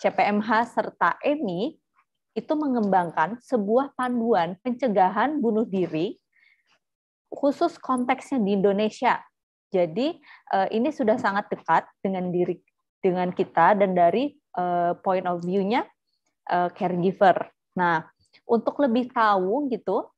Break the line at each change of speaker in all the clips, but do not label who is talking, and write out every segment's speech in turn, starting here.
CPMH serta EMI itu mengembangkan sebuah panduan pencegahan bunuh diri khusus konteksnya di Indonesia. Jadi ini sudah sangat dekat dengan kita dan dari point of view-nya caregiver. Nah, untuk lebih tahu gitu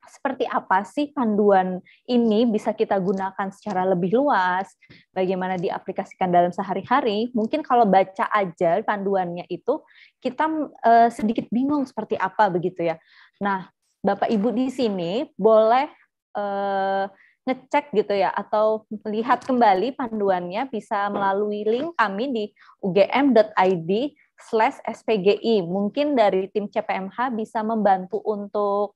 seperti apa sih panduan ini bisa kita gunakan secara lebih luas, bagaimana diaplikasikan dalam sehari-hari, mungkin kalau baca aja panduannya itu kita sedikit bingung seperti apa begitu ya. Nah, Bapak Ibu di sini boleh ngecek gitu ya, atau lihat kembali panduannya bisa melalui link kami di ugm.id/spgi. Mungkin dari tim CPMH bisa membantu untuk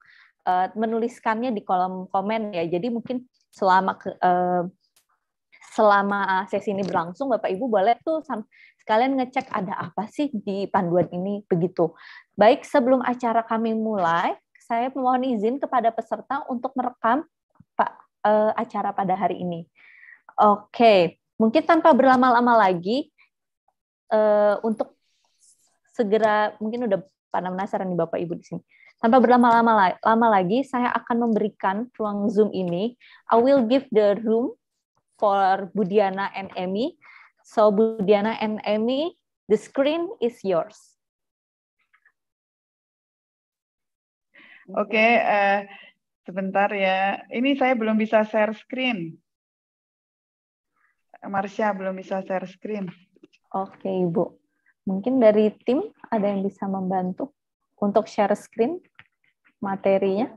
menuliskannya di kolom komen ya. Jadi mungkin selama sesi ini berlangsung, Bapak Ibu boleh tuh sekalian ngecek ada apa sih di panduan ini begitu. Baik, sebelum acara kami mulai, saya mohon izin kepada peserta untuk merekam acara pada hari ini. Oke, mungkin tanpa berlama-lama lagi, untuk segera, mungkin udah pada penasaran nih Bapak Ibu di sini. Tanpa berlama-lama lagi, saya akan memberikan ruang Zoom ini. I will give the room for Budiana and Emi. So Budiana and Emi, the screen is yours.
Oke, sebentar ya. Ini saya belum bisa share screen. Marsha belum bisa share screen.
Oke, Ibu. Mungkin dari tim ada yang bisa membantu untuk share screen materinya.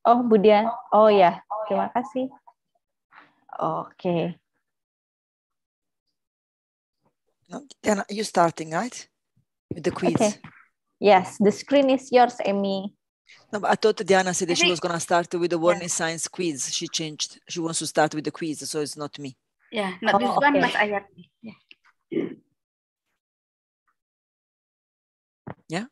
Oh, Budian. Oh ya, terima kasih. Oke.
Then you starting, right? With the quiz.
Okay. Yes, the screen is yours, Amy.
No, but I thought Diana said that she was going to start with the warning signs quiz. She changed. She wants to start with the quiz, so it's not me.
Yeah, not this one, Mas Ayat. Yeah.
Yeah.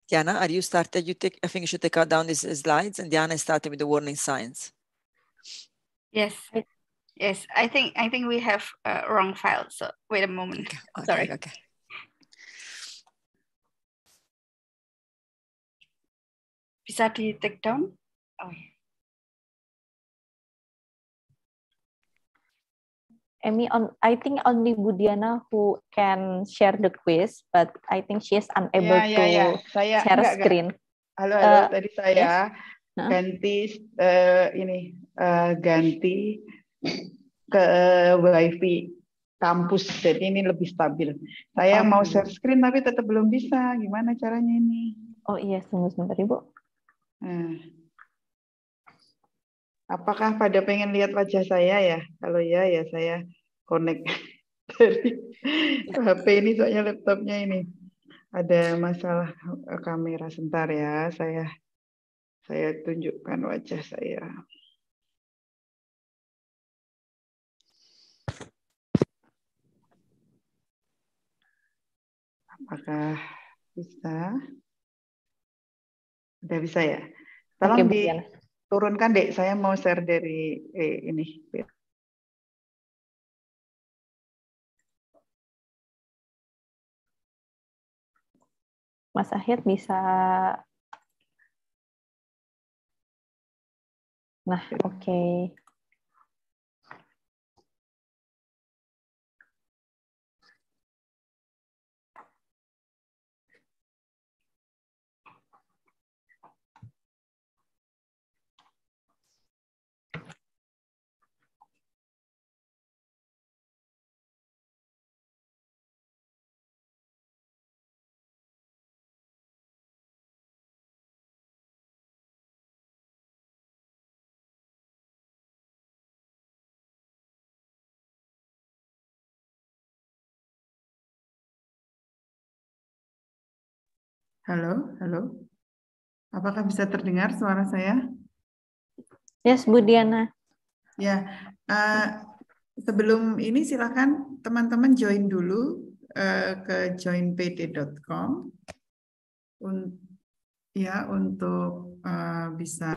Diana, are you started? I think you should take out down these slides, and Diana started with the warning signs.
Yes. Yes, I think we have wrong file. So wait a moment.
Okay,
sorry.
Okay.
Bisa di take down? Oh yeah.
Amy, I think only Budiana who can share the quiz, but I think she is unable to share screen.
Halo, tadi saya ganti ganti ke WiFi kampus, jadi ini lebih stabil. Saya mau share screen tapi tetap belum bisa. Gimana caranya ini?
Oh iya, tunggu sebentar Ibu.
Apakah pada pengen lihat wajah saya ya? Kalau ya saya connect dari HP ini, soalnya laptopnya ini ada masalah kamera. Sebentar ya, saya tunjukkan wajah saya. Apakah bisa? Udah bisa ya? Tolong diturunkan, Dek. Saya mau share dari ini.
Mas Ahir bisa. Nah, oke.
Halo. Apakah bisa terdengar suara saya?
Yes, Bu Diana.
Ya, sebelum ini silakan teman-teman join dulu ke joinpd.com. ya untuk bisa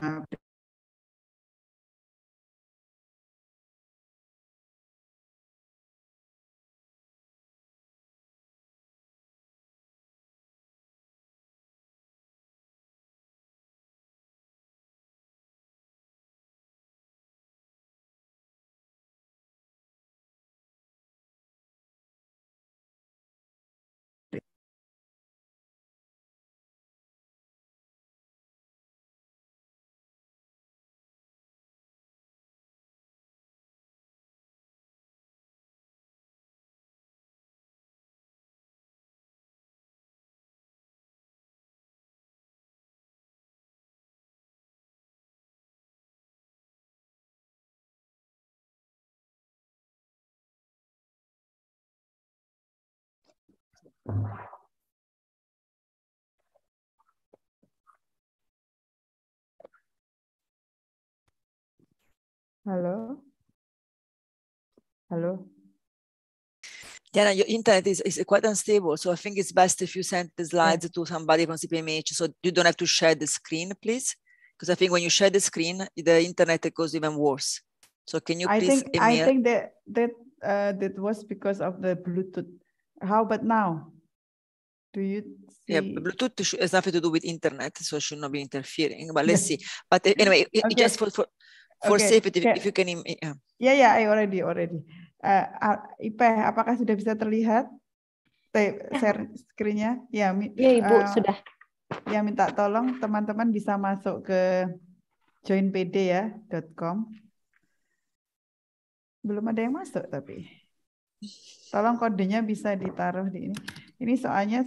halo, halo.
Diana, your internet is quite unstable, so I think it's best if you send the slides to somebody from CPMH, so you don't have to share the screen, please. Because I think when you share the screen, the internet goes even worse. So can you please?
I think that was because of the Bluetooth. How about now? Do you see?
Yeah, Bluetooth has nothing to do with internet, so it should not be interfering. But let's see. But anyway, just for safety, if you can.
Yeah, I already. Ipeh, apakah sudah bisa terlihat share screen-nya? Ya,
Ibu sudah.
Ya, minta tolong teman-teman bisa masuk ke joinpd.com. Belum ada yang masuk tapi. Tolong kodenya bisa ditaruh di ini. Ini soalnya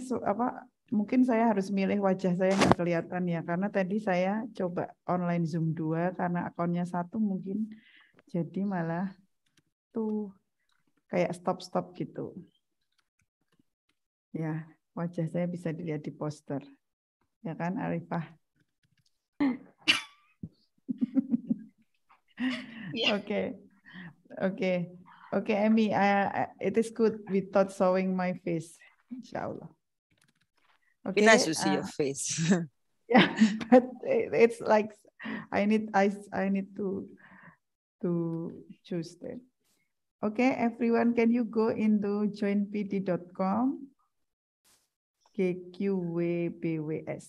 mungkin saya harus milih wajah saya nggak kelihatan ya, karena tadi saya coba online Zoom 2 karena akunnya 1 mungkin jadi malah tuh kayak stop gitu. Ya, wajah saya bisa dilihat di poster. Ya kan, Arifah? Oke, Emi, it is good without showing my face, insyaAllah.
Be nice to see your face.
Yeah, but it's like I need to choose that. Okay, everyone, can you go into joinpd.com? GQWBWS.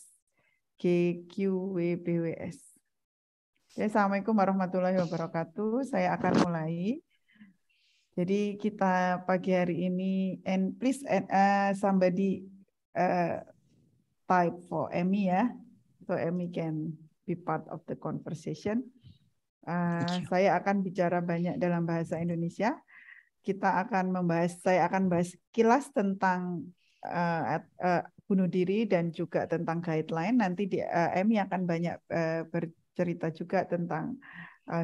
GQWBWS. Ya, assalamualaikum warahmatullahi wabarakatuh. Saya akan mulai. Jadi kita pagi hari ini, and please somebody type for Emi ya, so Emi can be part of the conversation. Saya akan bicara banyak dalam bahasa Indonesia. Saya akan bahas kilas tentang bunuh diri dan juga tentang guideline. Nanti Emi akan banyak bercerita juga tentang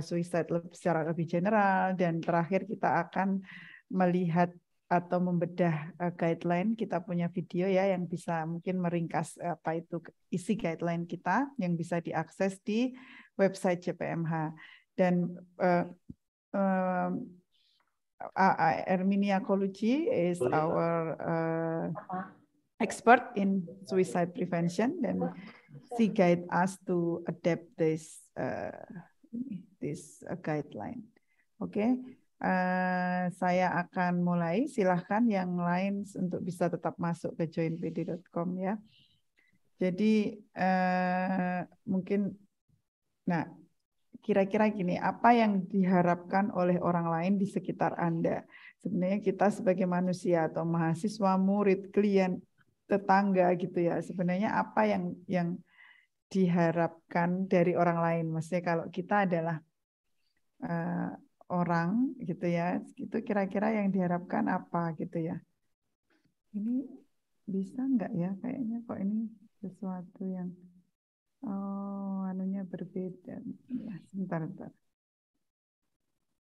suicide secara lebih general, dan terakhir kita akan melihat atau membedah guideline. Kita punya video ya yang bisa mungkin meringkas apa itu isi guideline kita yang bisa diakses di website JPMH. Dan Erminia Colucci is our expert in suicide prevention, and she guide us to adapt this guideline. Oke, saya akan mulai. Silahkan yang lain untuk bisa tetap masuk ke joinpd.com ya. Jadi mungkin, kira-kira gini, apa yang diharapkan oleh orang lain di sekitar Anda? Sebenarnya kita sebagai manusia atau mahasiswa, murid, klien, tetangga gitu ya, sebenarnya apa yang diharapkan dari orang lain? Maksudnya kalau kita adalah orang gitu ya, itu kira-kira yang diharapkan apa gitu ya? Ini bisa nggak ya? Kayaknya kok ini sesuatu yang anunya berbeda. Ya, sebentar.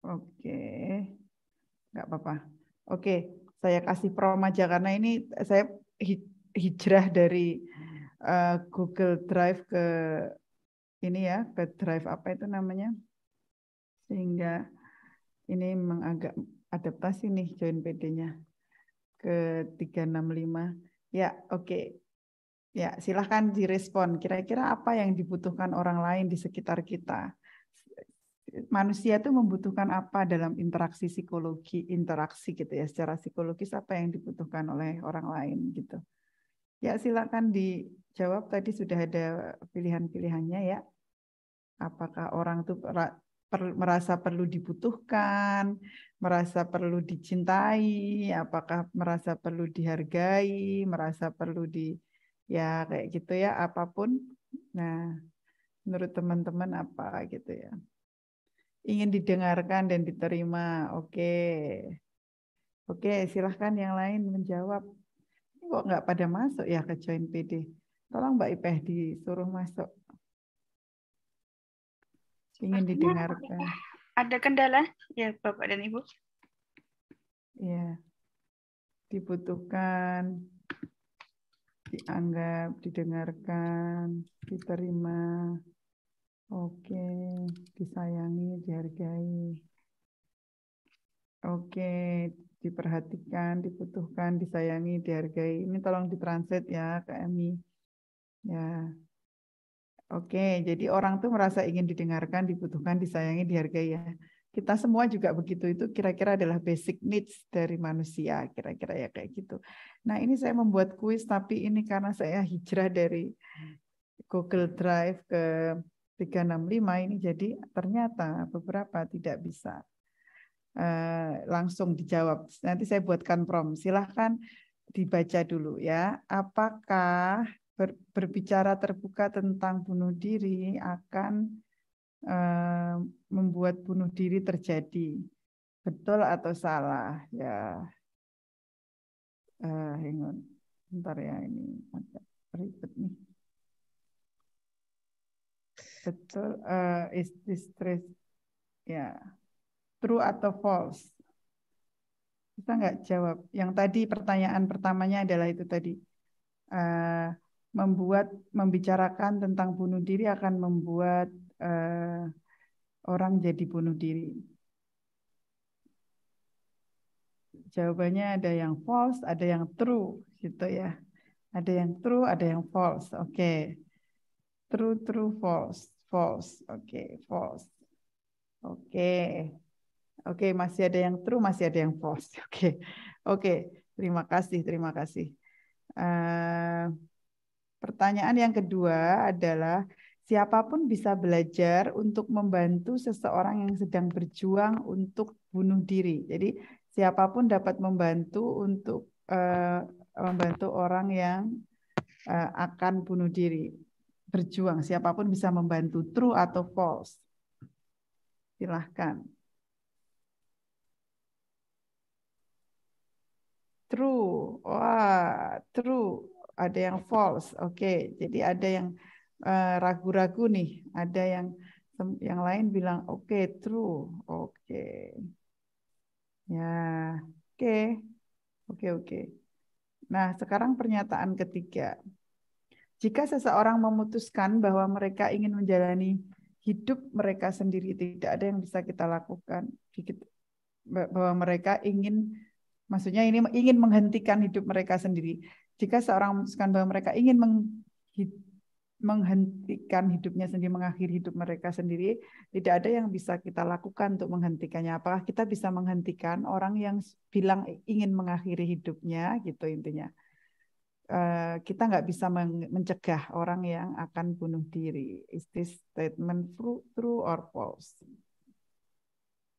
Oke, nggak apa-apa. Oke, saya kasih prom aja karena ini saya hijrah dari Google Drive ke ini ya, ke Drive apa itu namanya, sehingga ini memang agak adaptasi nih join PD-nya ke 365. Ya, oke. Ya, silahkan direspon. Kira-kira apa yang dibutuhkan orang lain di sekitar kita? Manusia itu membutuhkan apa dalam interaksi psikologi, interaksi gitu ya, secara psikologis apa yang dibutuhkan oleh orang lain gitu. Ya, silakan dijawab. Tadi sudah ada pilihan-pilihannya ya. Apakah orang itu merasa perlu dibutuhkan, merasa perlu dicintai, apakah merasa perlu dihargai, merasa perlu ya kayak gitu ya, apapun. Nah, menurut teman-teman apa gitu ya. Ingin didengarkan dan diterima. Oke. Oke, silahkan yang lain menjawab. Kok nggak pada masuk ya ke Join PD? Tolong Mbak Ipeh disuruh masuk. Ingin didengarkan.
Ada kendala ya Bapak dan Ibu?
Ya, dibutuhkan, dianggap, didengarkan, diterima. Oke, disayangi, dihargai. Oke, diperhatikan, dibutuhkan, disayangi, dihargai. Ini tolong ditranslate ya ke Emi. Ya. Oke, jadi orang tuh merasa ingin didengarkan, dibutuhkan, disayangi, dihargai ya. Kita semua juga begitu, itu kira-kira adalah basic needs dari manusia, kira-kira ya kayak gitu. Nah ini saya membuat kuis, tapi ini karena saya hijrah dari Google Drive ke 365 ini, jadi ternyata beberapa tidak bisa langsung dijawab. Nanti saya buatkan prompt, silahkan dibaca dulu ya. Apakah berbicara terbuka tentang bunuh diri akan membuat bunuh diri terjadi? Betul atau salah? Ya, hang on. Bentar ya, ini agak ribet nih. Betul, is this truth? Ya, true atau false? Kita nggak jawab. Yang tadi pertanyaan pertamanya adalah itu tadi. Membicarakan tentang bunuh diri akan membuat orang jadi bunuh diri. Jawabannya ada yang false, ada yang true, gitu ya. Ada yang true, ada yang false. Oke. True, true, false. False. Oke, false. Oke. Oke, masih ada yang true, masih ada yang false. Oke. Oke, terima kasih, terima kasih. Pertanyaan yang kedua adalah siapapun bisa belajar untuk membantu seseorang yang sedang berjuang untuk bunuh diri. Jadi siapapun dapat membantu untuk membantu orang yang akan bunuh diri, berjuang. Siapapun bisa membantu, true atau false. Silahkan. True, wah, true. Ada yang false, oke. Jadi ada yang ragu-ragu nih. Ada yang lain bilang oke, true, oke. Ya, oke, oke. Nah, sekarang pernyataan ketiga. Jika seseorang memutuskan bahwa mereka ingin menjalani hidup mereka sendiri, tidak ada yang bisa kita lakukan. Bahwa mereka maksudnya ini ingin menghentikan hidup mereka sendiri. Jika seorang memutuskan bahwa mereka ingin menghentikan hidupnya sendiri, mengakhiri hidup mereka sendiri, tidak ada yang bisa kita lakukan untuk menghentikannya. Apakah kita bisa menghentikan orang yang bilang ingin mengakhiri hidupnya, gitu intinya. Kita nggak bisa mencegah orang yang akan bunuh diri. Is this statement true or false?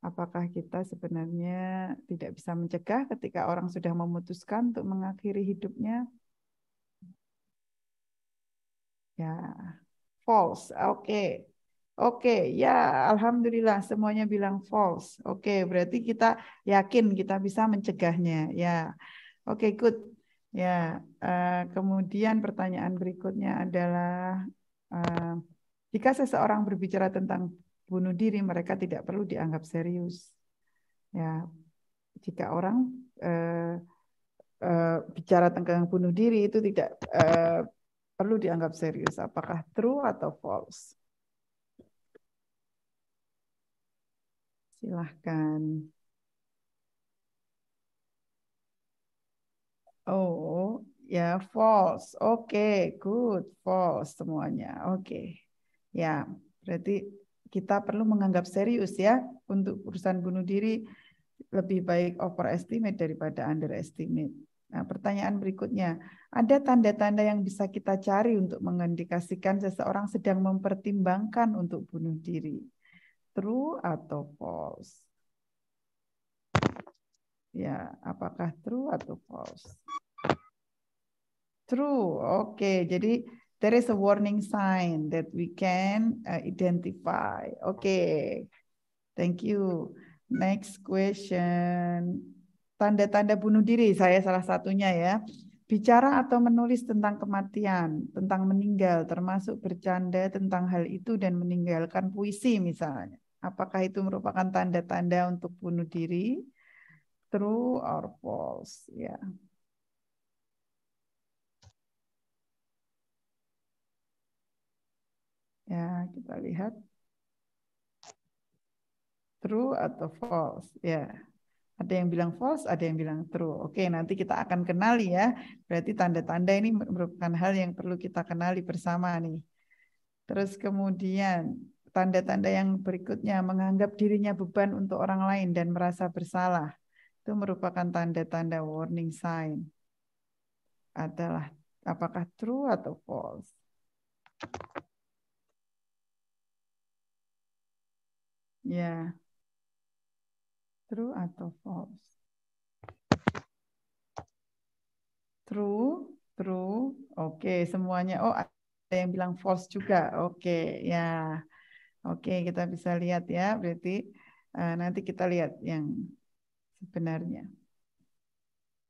Apakah kita sebenarnya tidak bisa mencegah ketika orang sudah memutuskan untuk mengakhiri hidupnya? Ya, false. Oke. Oke, ya alhamdulillah semuanya bilang false. Oke, berarti kita yakin kita bisa mencegahnya. Ya, oke, good. Ya, kemudian pertanyaan berikutnya adalah jika seseorang berbicara tentang bunuh diri, mereka tidak perlu dianggap serius. Ya, jika orang bicara tentang bunuh diri itu tidak perlu dianggap serius. Apakah true atau false? Silahkan. Oh, Ya, false. Oke, good. False semuanya. Oke. Ya, berarti kita perlu menganggap serius ya untuk urusan bunuh diri, lebih baik overestimate daripada underestimate. Nah, pertanyaan berikutnya, ada tanda-tanda yang bisa kita cari untuk mengindikasikan seseorang sedang mempertimbangkan untuk bunuh diri. True atau false? Ya, apakah true atau false? True. Oke, jadi there is a warning sign that we can identify. Oke, thank you. Next question. Tanda-tanda bunuh diri, saya salah satunya ya. Bicara atau menulis tentang kematian, tentang meninggal, termasuk bercanda tentang hal itu dan meninggalkan puisi misalnya. Apakah itu merupakan tanda-tanda untuk bunuh diri? True or false? Ya. Ya, kita lihat. True atau false? Ya. Ada yang bilang false, ada yang bilang true. Oke, nanti kita akan kenali ya. Berarti tanda-tanda ini merupakan hal yang perlu kita kenali bersama nih. Terus kemudian tanda-tanda yang berikutnya, menganggap dirinya beban untuk orang lain dan merasa bersalah. Itu merupakan tanda-tanda warning sign. Adalah apakah true atau false? Ya. True atau false? True, true. Oke, semuanya. Oh, ada yang bilang false juga. Oke, ya. Oke, kita bisa lihat ya. Berarti nanti kita lihat yang sebenarnya.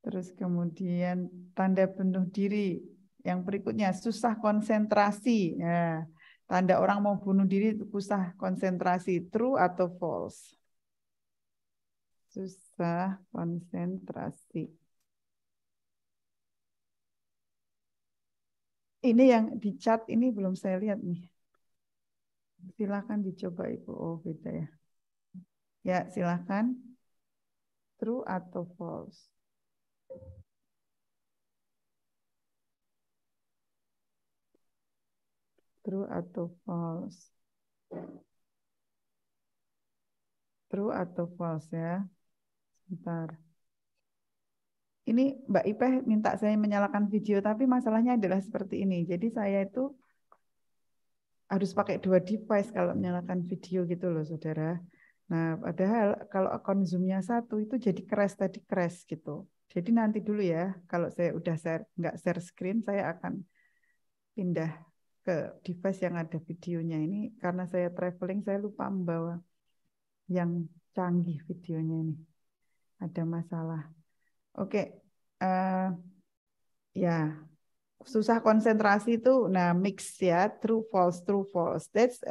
Terus kemudian tanda bunuh diri. Yang berikutnya susah konsentrasi. Ya. Tanda orang mau bunuh diri itu susah konsentrasi. True atau false? Susah konsentrasi. Ini yang di chat ini belum saya lihat nih. Silakan dicoba Ibu. Oh, beda ya. Ya, silakan. True atau false? True atau false? True atau false ya? Sebentar. Ini Mbak Ipeh minta saya menyalakan video, tapi masalahnya adalah seperti ini. Jadi saya itu harus pakai 2 device kalau menyalakan video gitu loh, saudara. Nah, padahal kalau akun Zoom-nya 1 itu jadi crash gitu. Jadi nanti dulu ya, kalau saya udah nggak share screen, saya akan pindah ke device yang ada videonya. Ini karena saya traveling, saya lupa membawa yang canggih videonya ini. Ada masalah. Oke, ya susah konsentrasi itu, nah mix ya, true false. That's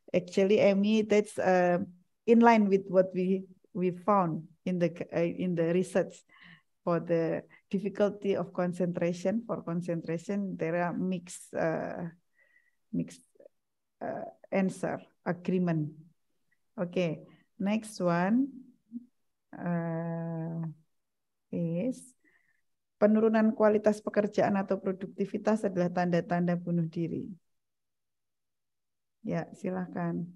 actually Amy, that's in line with what we found in the research for the difficulty of concentration. For concentration, there are mixed answer agreement. Okay, next one is penurunan kualitas pekerjaan atau produktivitas adalah tanda-tanda bunuh diri. Ya, silakan.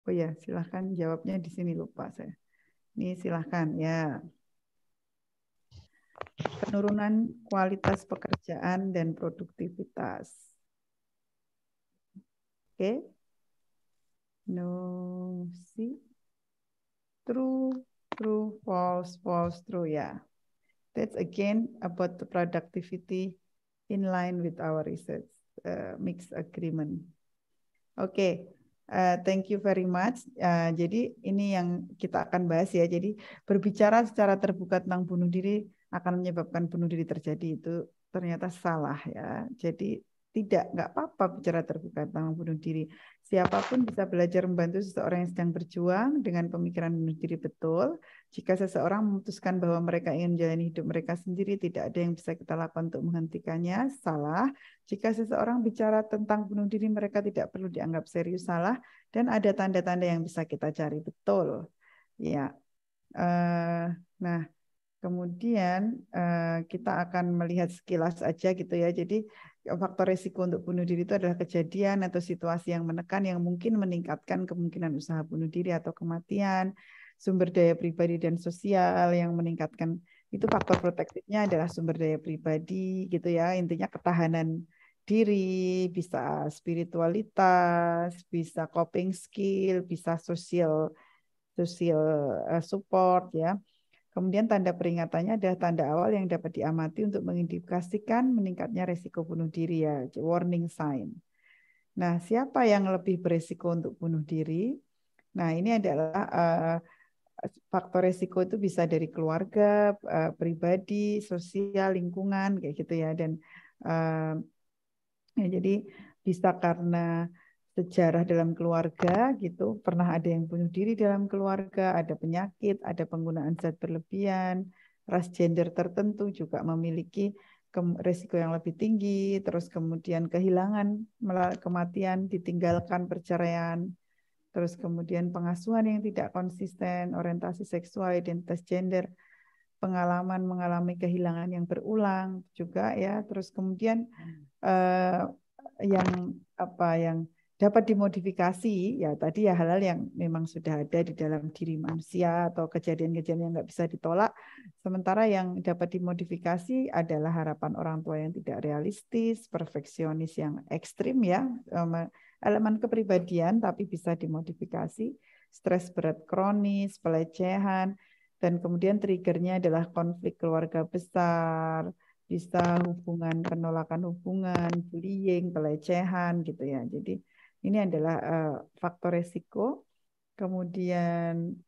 Oh ya, silakan jawabnya di sini, lupa saya. Ini silakan ya. Penurunan kualitas pekerjaan dan produktivitas. Oke. No, see. True, false, true ya. That's again about the productivity in line with our research mixed agreement. Oke. Thank you very much. Jadi ini yang kita akan bahas ya. Jadi berbicara secara terbuka tentang bunuh diri akan menyebabkan bunuh diri terjadi itu ternyata salah ya. Jadi nggak apa-apa bicara terbuka tentang bunuh diri. Siapapun bisa belajar membantu seseorang yang sedang berjuang dengan pemikiran bunuh diri betul. Jika seseorang memutuskan bahwa mereka ingin menjalani hidup mereka sendiri, tidak ada yang bisa kita lakukan untuk menghentikannya, salah. Jika seseorang bicara tentang bunuh diri, mereka tidak perlu dianggap serius, salah. Dan ada tanda-tanda yang bisa kita cari, betul. Ya. Nah, kemudian kita akan melihat sekilas aja gitu ya. Jadi faktor risiko untuk bunuh diri itu adalah kejadian atau situasi yang menekan yang mungkin meningkatkan kemungkinan usaha bunuh diri atau kematian, sumber daya pribadi dan sosial yang meningkatkan itu faktor protektifnya adalah sumber daya pribadi gitu ya. Intinya ketahanan diri, bisa spiritualitas, bisa coping skill, bisa social support ya. Kemudian tanda peringatannya adalah tanda awal yang dapat diamati untuk mengindikasikan meningkatnya resiko bunuh diri ya, warning sign. Nah, siapa yang lebih beresiko untuk bunuh diri? Nah, ini adalah faktor resiko itu bisa dari keluarga, pribadi, sosial, lingkungan kayak gitu ya. Dan ya, jadi bisa karena sejarah dalam keluarga gitu, pernah ada yang bunuh diri dalam keluarga, ada penyakit, ada penggunaan zat berlebihan, ras gender tertentu juga memiliki resiko yang lebih tinggi, terus kemudian kehilangan, kematian, ditinggalkan, perceraian, terus kemudian pengasuhan yang tidak konsisten, orientasi seksual, identitas gender, pengalaman mengalami kehilangan yang berulang juga ya, terus kemudian yang dapat dimodifikasi ya tadi ya hal-hal yang memang sudah ada di dalam diri manusia atau kejadian-kejadian yang nggak bisa ditolak. Sementara yang dapat dimodifikasi adalah harapan orang tua yang tidak realistis, perfeksionis yang ekstrim ya, elemen kepribadian tapi bisa dimodifikasi, stres berat kronis, pelecehan, dan kemudian triggernya adalah konflik keluarga besar, bisa penolakan hubungan, bullying, pelecehan gitu ya. Jadi ini adalah faktor resiko. Kemudian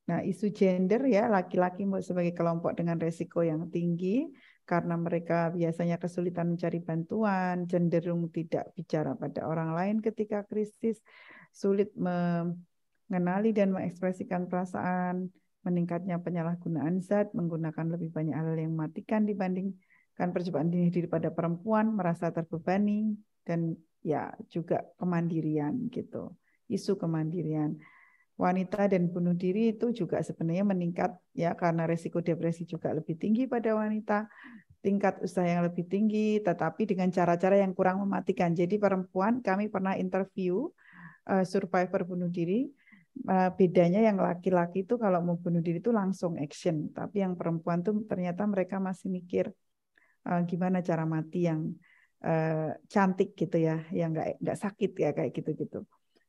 nah, isu gender ya, laki-laki sebagai kelompok dengan resiko yang tinggi karena mereka biasanya kesulitan mencari bantuan, cenderung tidak bicara pada orang lain ketika krisis, sulit mengenali dan mengekspresikan perasaan, meningkatnya penyalahgunaan zat, menggunakan lebih banyak hal yang mematikan dibandingkan percobaan bunuh diri pada perempuan, merasa terbebani, dan ya juga kemandirian gitu, isu kemandirian. Wanita dan bunuh diri itu juga sebenarnya meningkat ya karena resiko depresi juga lebih tinggi pada wanita, tingkat usaha yang lebih tinggi, tetapi dengan cara-cara yang kurang mematikan. Jadi perempuan, kami pernah interview survivor bunuh diri, bedanya yang laki-laki itu kalau mau bunuh diri itu langsung action, tapi yang perempuan tuh ternyata mereka masih mikir gimana cara mati yang cantik gitu ya, yang nggak sakit ya kayak gitu-gitu.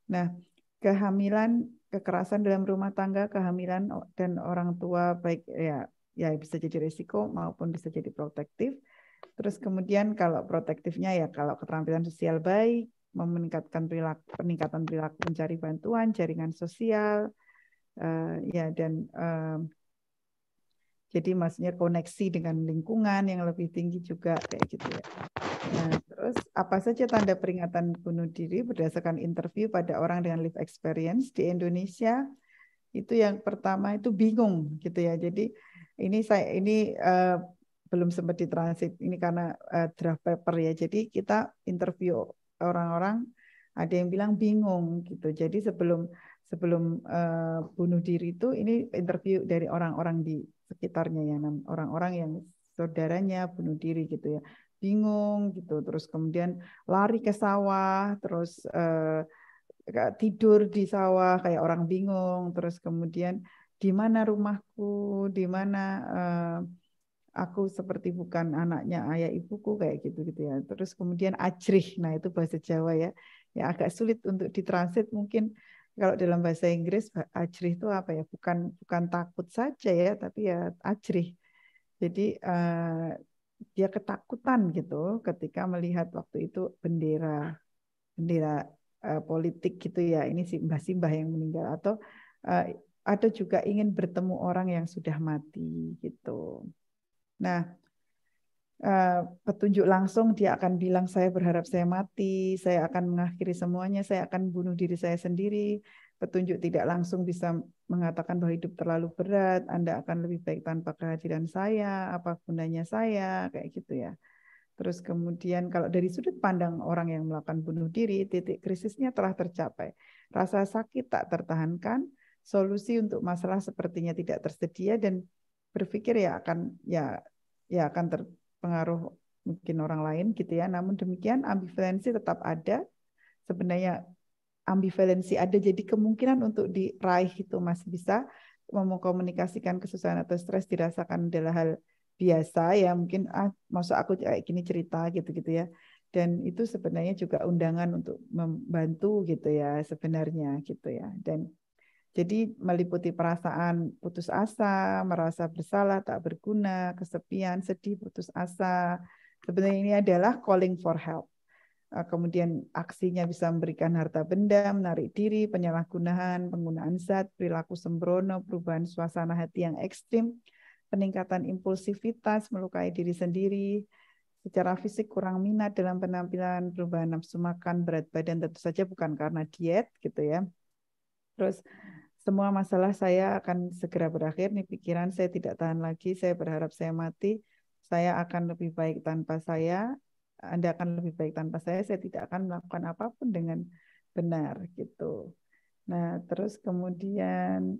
Nah, kehamilan, kekerasan dalam rumah tangga, kehamilan dan orang tua baik ya bisa jadi risiko maupun bisa jadi protektif. Terus kemudian kalau protektifnya ya kalau keterampilan sosial baik, meningkatkan peningkatan perilaku mencari bantuan, jaringan sosial, ya dan jadi maksudnya koneksi dengan lingkungan yang lebih tinggi juga kayak gitu ya. Nah, terus apa saja tanda peringatan bunuh diri berdasarkan interview pada orang dengan life experience di Indonesia? Itu yang pertama itu bingung gitu ya. Jadi ini belum sempat ditransit ini karena draft paper ya. Jadi kita interview orang-orang, ada yang bilang bingung gitu. Jadi sebelum bunuh diri itu ini interview dari orang-orang di sekitarnya ya, orang-orang yang saudaranya bunuh diri gitu ya, bingung gitu, terus kemudian lari ke sawah, terus tidur di sawah kayak orang bingung, terus kemudian di mana rumahku, di mana aku seperti bukan anaknya ayah ibuku kayak gitu ya, terus kemudian ajrih, nah itu bahasa Jawa ya, ya agak sulit untuk ditranslate mungkin. Kalau dalam bahasa Inggris ajrih itu apa ya? Bukan takut saja ya, tapi ya ajrih. Jadi dia ketakutan gitu ketika melihat waktu itu bendera politik gitu ya. Ini simbah-simbah yang meninggal atau ada juga ingin bertemu orang yang sudah mati gitu. Nah, petunjuk langsung dia akan bilang saya berharap saya mati, saya akan mengakhiri semuanya, saya akan bunuh diri saya sendiri. Petunjuk tidak langsung bisa mengatakan bahwa hidup terlalu berat, Anda akan lebih baik tanpa kehadiran saya, apa gunanya saya, kayak gitu ya. Terus kemudian kalau dari sudut pandang orang yang melakukan bunuh diri, titik krisisnya telah tercapai. Rasa sakit tak tertahankan, solusi untuk masalah sepertinya tidak tersedia, dan berpikir ya akan terpengaruh mungkin orang lain gitu ya. Namun demikian ambivalensi tetap ada. Sebenarnya ambivalensi ada, jadi kemungkinan untuk diraih itu masih bisa. Mengkomunikasikan kesusahan atau stres dirasakan adalah hal biasa ya, mungkin maksud aku kayak gini cerita gitu-gitu ya, dan itu sebenarnya juga undangan untuk membantu gitu ya sebenarnya gitu ya. Dan jadi meliputi perasaan putus asa, merasa bersalah, tak berguna, kesepian, sedih, putus asa. Sebenarnya ini adalah calling for help. Kemudian aksinya bisa memberikan harta benda, menarik diri, penyalahgunaan, penggunaan zat, perilaku sembrono, perubahan suasana hati yang ekstrim, peningkatan impulsivitas, melukai diri sendiri, secara fisik kurang minat dalam penampilan, perubahan nafsu makan, berat badan, tentu saja bukan karena diet gitu ya. Terus semua masalah saya akan segera berakhir, nih pikiran saya tidak tahan lagi, saya berharap saya mati, saya akan lebih baik tanpa saya, Anda akan lebih baik tanpa saya tidak akan melakukan apapun dengan benar gitu. Nah, terus kemudian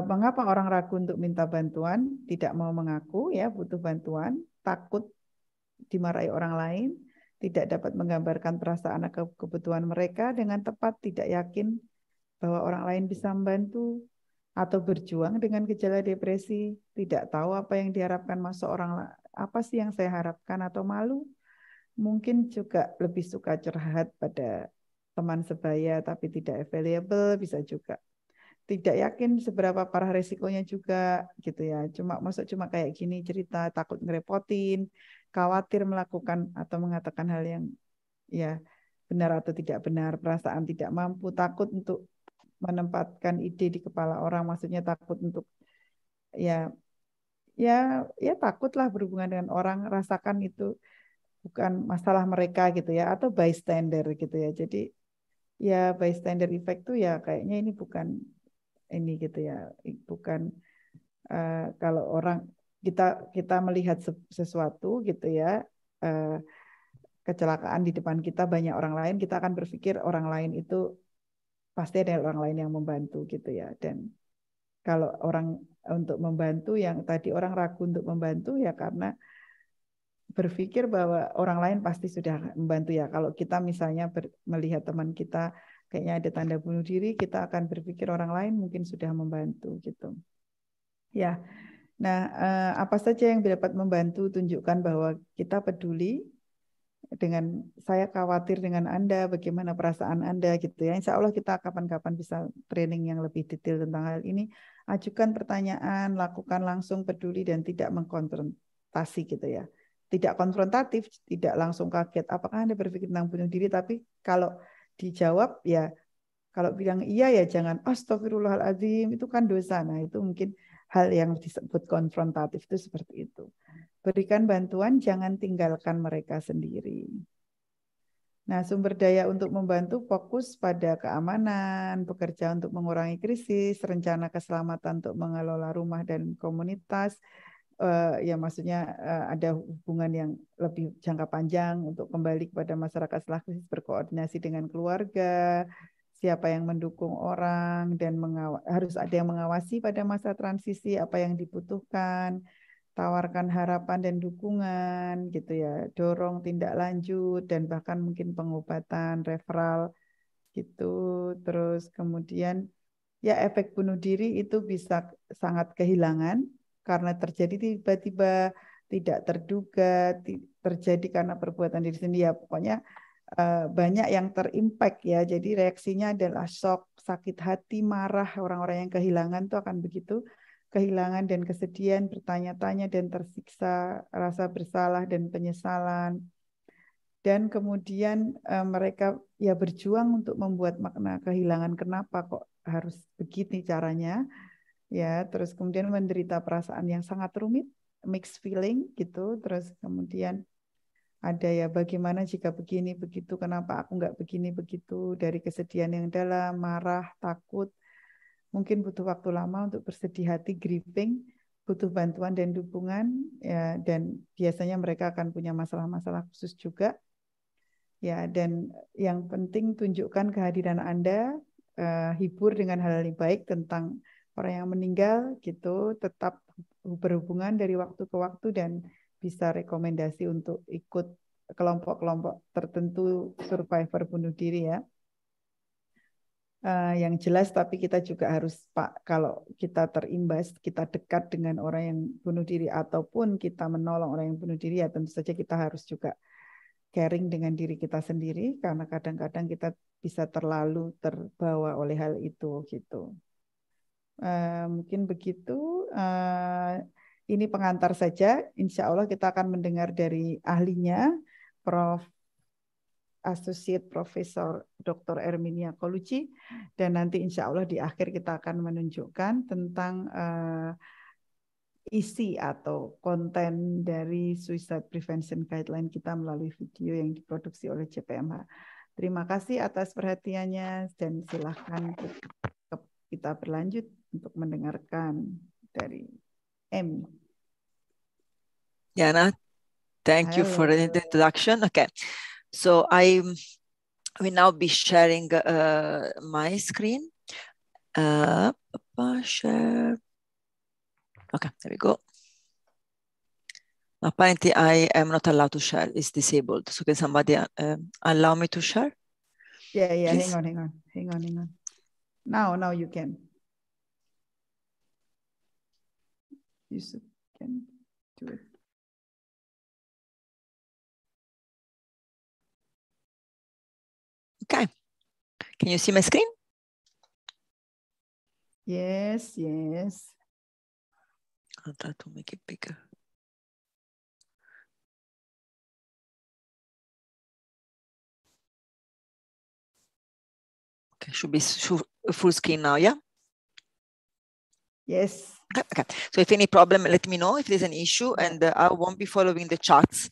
mengapa orang ragu untuk minta bantuan, tidak mau mengaku ya butuh bantuan, takut dimarahi orang lain, tidak dapat menggambarkan perasaan atau kebutuhan mereka dengan tepat, tidak yakin bahwa orang lain bisa membantu, atau berjuang dengan gejala depresi, tidak tahu apa yang diharapkan masuk orang, apa sih yang saya harapkan, atau malu. Mungkin juga lebih suka curhat pada teman sebaya tapi tidak available, bisa juga. Tidak yakin seberapa parah resikonya juga gitu ya. Cuma kayak gini cerita, takut ngerepotin, khawatir melakukan atau mengatakan hal yang ya benar atau tidak benar, perasaan tidak mampu, takut untuk menempatkan ide di kepala orang, maksudnya takut untuk ya takutlah berhubungan dengan orang, rasakan itu bukan masalah mereka gitu ya, atau bystander gitu ya. Jadi ya bystander effect tuh ya kayaknya ini bukan ini gitu ya, bukan kalau orang kita melihat sesuatu gitu ya, kecelakaan di depan kita banyak orang lain, kita akan berpikir orang lain itu pasti ada orang lain yang membantu gitu ya. Dan kalau orang untuk membantu, yang tadi orang ragu untuk membantu ya karena berpikir bahwa orang lain pasti sudah membantu ya. Kalau kita misalnya melihat teman kita kayaknya ada tanda bunuh diri, kita akan berpikir orang lain mungkin sudah membantu gitu. Ya. Nah, apa saja yang dapat membantu, tunjukkan bahwa kita peduli dengan, saya khawatir dengan Anda, bagaimana perasaan Anda gitu ya. Insya Allah kita kapan-kapan bisa training yang lebih detail tentang hal ini. Ajukan pertanyaan, lakukan langsung, peduli dan tidak mengkonfrontasi gitu ya. Tidak konfrontatif, tidak langsung kaget. Apakah Anda berpikir tentang bunuh diri? Tapi kalau dijawab ya, kalau bilang iya ya jangan astagfirullahaladzim, itu kan dosa. Nah itu mungkin hal yang disebut konfrontatif itu seperti itu. Berikan bantuan, jangan tinggalkan mereka sendiri. Nah, sumber daya untuk membantu fokus pada keamanan, bekerja untuk mengurangi krisis, rencana keselamatan untuk mengelola rumah dan komunitas. Ya maksudnya ada hubungan yang lebih jangka panjang untuk kembali kepada masyarakat setelah krisis, berkoordinasi dengan keluarga, siapa yang mendukung orang, dan harus ada yang mengawasi pada masa transisi apa yang dibutuhkan. Tawarkan harapan dan dukungan gitu ya, dorong tindak lanjut dan bahkan mungkin pengobatan, referral gitu. Terus kemudian ya efek bunuh diri itu bisa sangat kehilangan karena terjadi tiba-tiba, tidak terduga, terjadi karena perbuatan diri sendiri ya, pokoknya banyak yang terimpact ya. Jadi reaksinya adalah shock, sakit hati, marah. Orang-orang yang kehilangan tuh akan begitu. Kehilangan dan kesedihan, bertanya-tanya dan tersiksa, rasa bersalah dan penyesalan. Dan kemudian mereka ya berjuang untuk membuat makna kehilangan, kenapa kok harus begini caranya. Ya, terus kemudian menderita perasaan yang sangat rumit, mixed feeling gitu. Terus kemudian ada ya bagaimana jika begini begitu, kenapa aku nggak begini begitu, dari kesedihan yang dalam, marah, takut, mungkin butuh waktu lama untuk bersedih hati, grieving, butuh bantuan dan dukungan, ya, dan biasanya mereka akan punya masalah-masalah khusus juga. Ya, dan yang penting tunjukkan kehadiran Anda, hibur dengan hal yang baik tentang orang yang meninggal gitu, tetap berhubungan dari waktu ke waktu dan bisa rekomendasi untuk ikut kelompok-kelompok tertentu survivor bunuh diri ya. Yang jelas tapi kita juga harus Pak, kalau kita terimbas, kita dekat dengan orang yang bunuh diri ataupun kita menolong orang yang bunuh diri, ya tentu saja kita harus juga caring dengan diri kita sendiri, karena kadang-kadang kita bisa terlalu terbawa oleh hal itu gitu. Mungkin begitu. Ini pengantar saja. Insya Allah kita akan mendengar dari ahlinya, Prof. Associate Profesor Dr. Erminia Colucci, dan nanti insya Allah di akhir kita akan menunjukkan tentang isi atau konten dari Suicide Prevention Guideline kita melalui video yang diproduksi oleh CPMH. Terima kasih atas perhatiannya dan silakan kita berlanjut untuk mendengarkan dari Emi.
Yana, thank you for the introduction. Okay, so I will now be sharing my screen. Share. Okay, there we go. Apparently, I am not allowed to share. It's disabled. So can somebody allow me to share?
Yeah,
please?
hang on. Now you can. You can do it.
Okay. Can you see my screen?
Yes.
I'll try to make it bigger. Okay, should be full screen now, yeah?
Yes.
Okay. So if any problem, let me know if there's an issue, and I won't be following the chats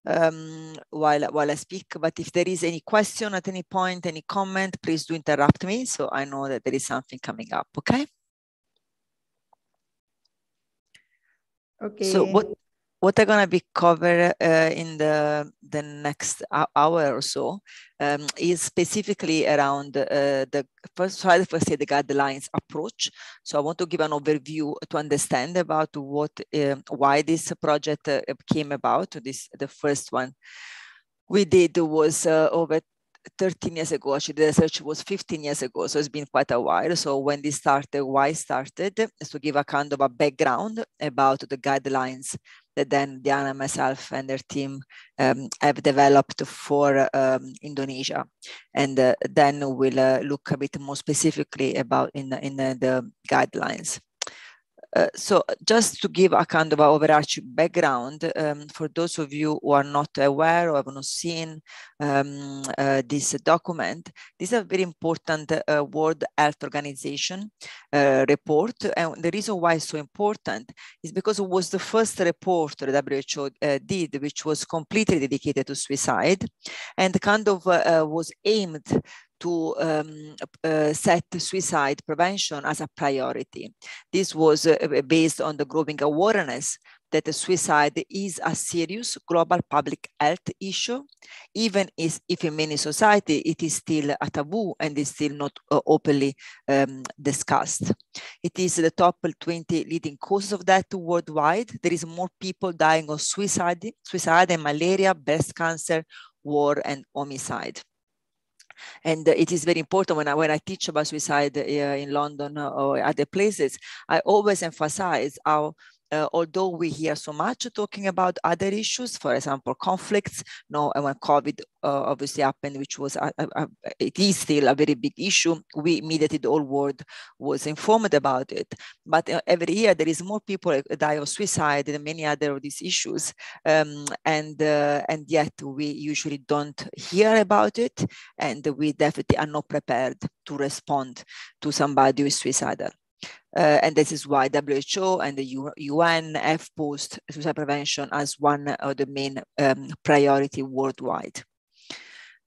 while I speak. But if there is any question at any point, any comment, please do interrupt me so I know that there is something coming up. Okay.
Okay.
So what are going to be covered in the next hour or so is specifically around the first say the guidelines approach. So I want to give an overview to understand about why this project came about. The first one we did was over 13 years ago. Actually, the research was 15 years ago, so it's been quite a while. So when this started, why it started, is to give a kind of a background about the guidelines that then Diana, myself, and their team have developed for Indonesia. And then we'll look a bit more specifically about in the guidelines. So just to give a kind of overarching background, for those of you who are not aware or have not seen this document, this is a very important World Health Organization report. And the reason why it's so important is because it was the first report the WHO did, which was completely dedicated to suicide and kind of was aimed to set suicide prevention as a priority. This was based on the growing awareness that suicide is a serious global public health issue, even if in many societies it is still a taboo and is still not openly discussed. It is the top 20 leading causes of death worldwide. There is more people dying of suicide and malaria, breast cancer, war, and homicide. And it is very important when I teach about suicide in London or other places, I always emphasize how although we hear so much talking about other issues, for example, conflicts, when COVID obviously happened, which was, it is still a very big issue, we immediately, the whole world was informed about it. But every year there is more people die of suicide than many other of these issues. And yet we usually don't hear about it. And we definitely are not prepared to respond to somebody who is suicidal. And this is why WHO and the UN have posed suicide prevention as one of the main priority worldwide.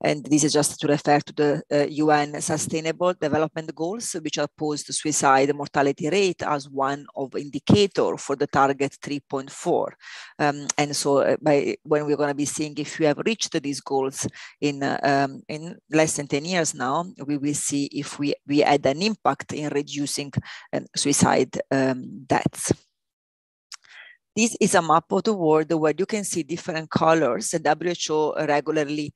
And this is just to refer to the UN Sustainable Development Goals, which are posed suicide mortality rate as one of indicator for the target 3.4. And so when we're going to be seeing if we have reached these goals in less than 10 years now, we will see if we had an impact in reducing suicide deaths. This is a map of the world where you can see different colors. The WHO regularly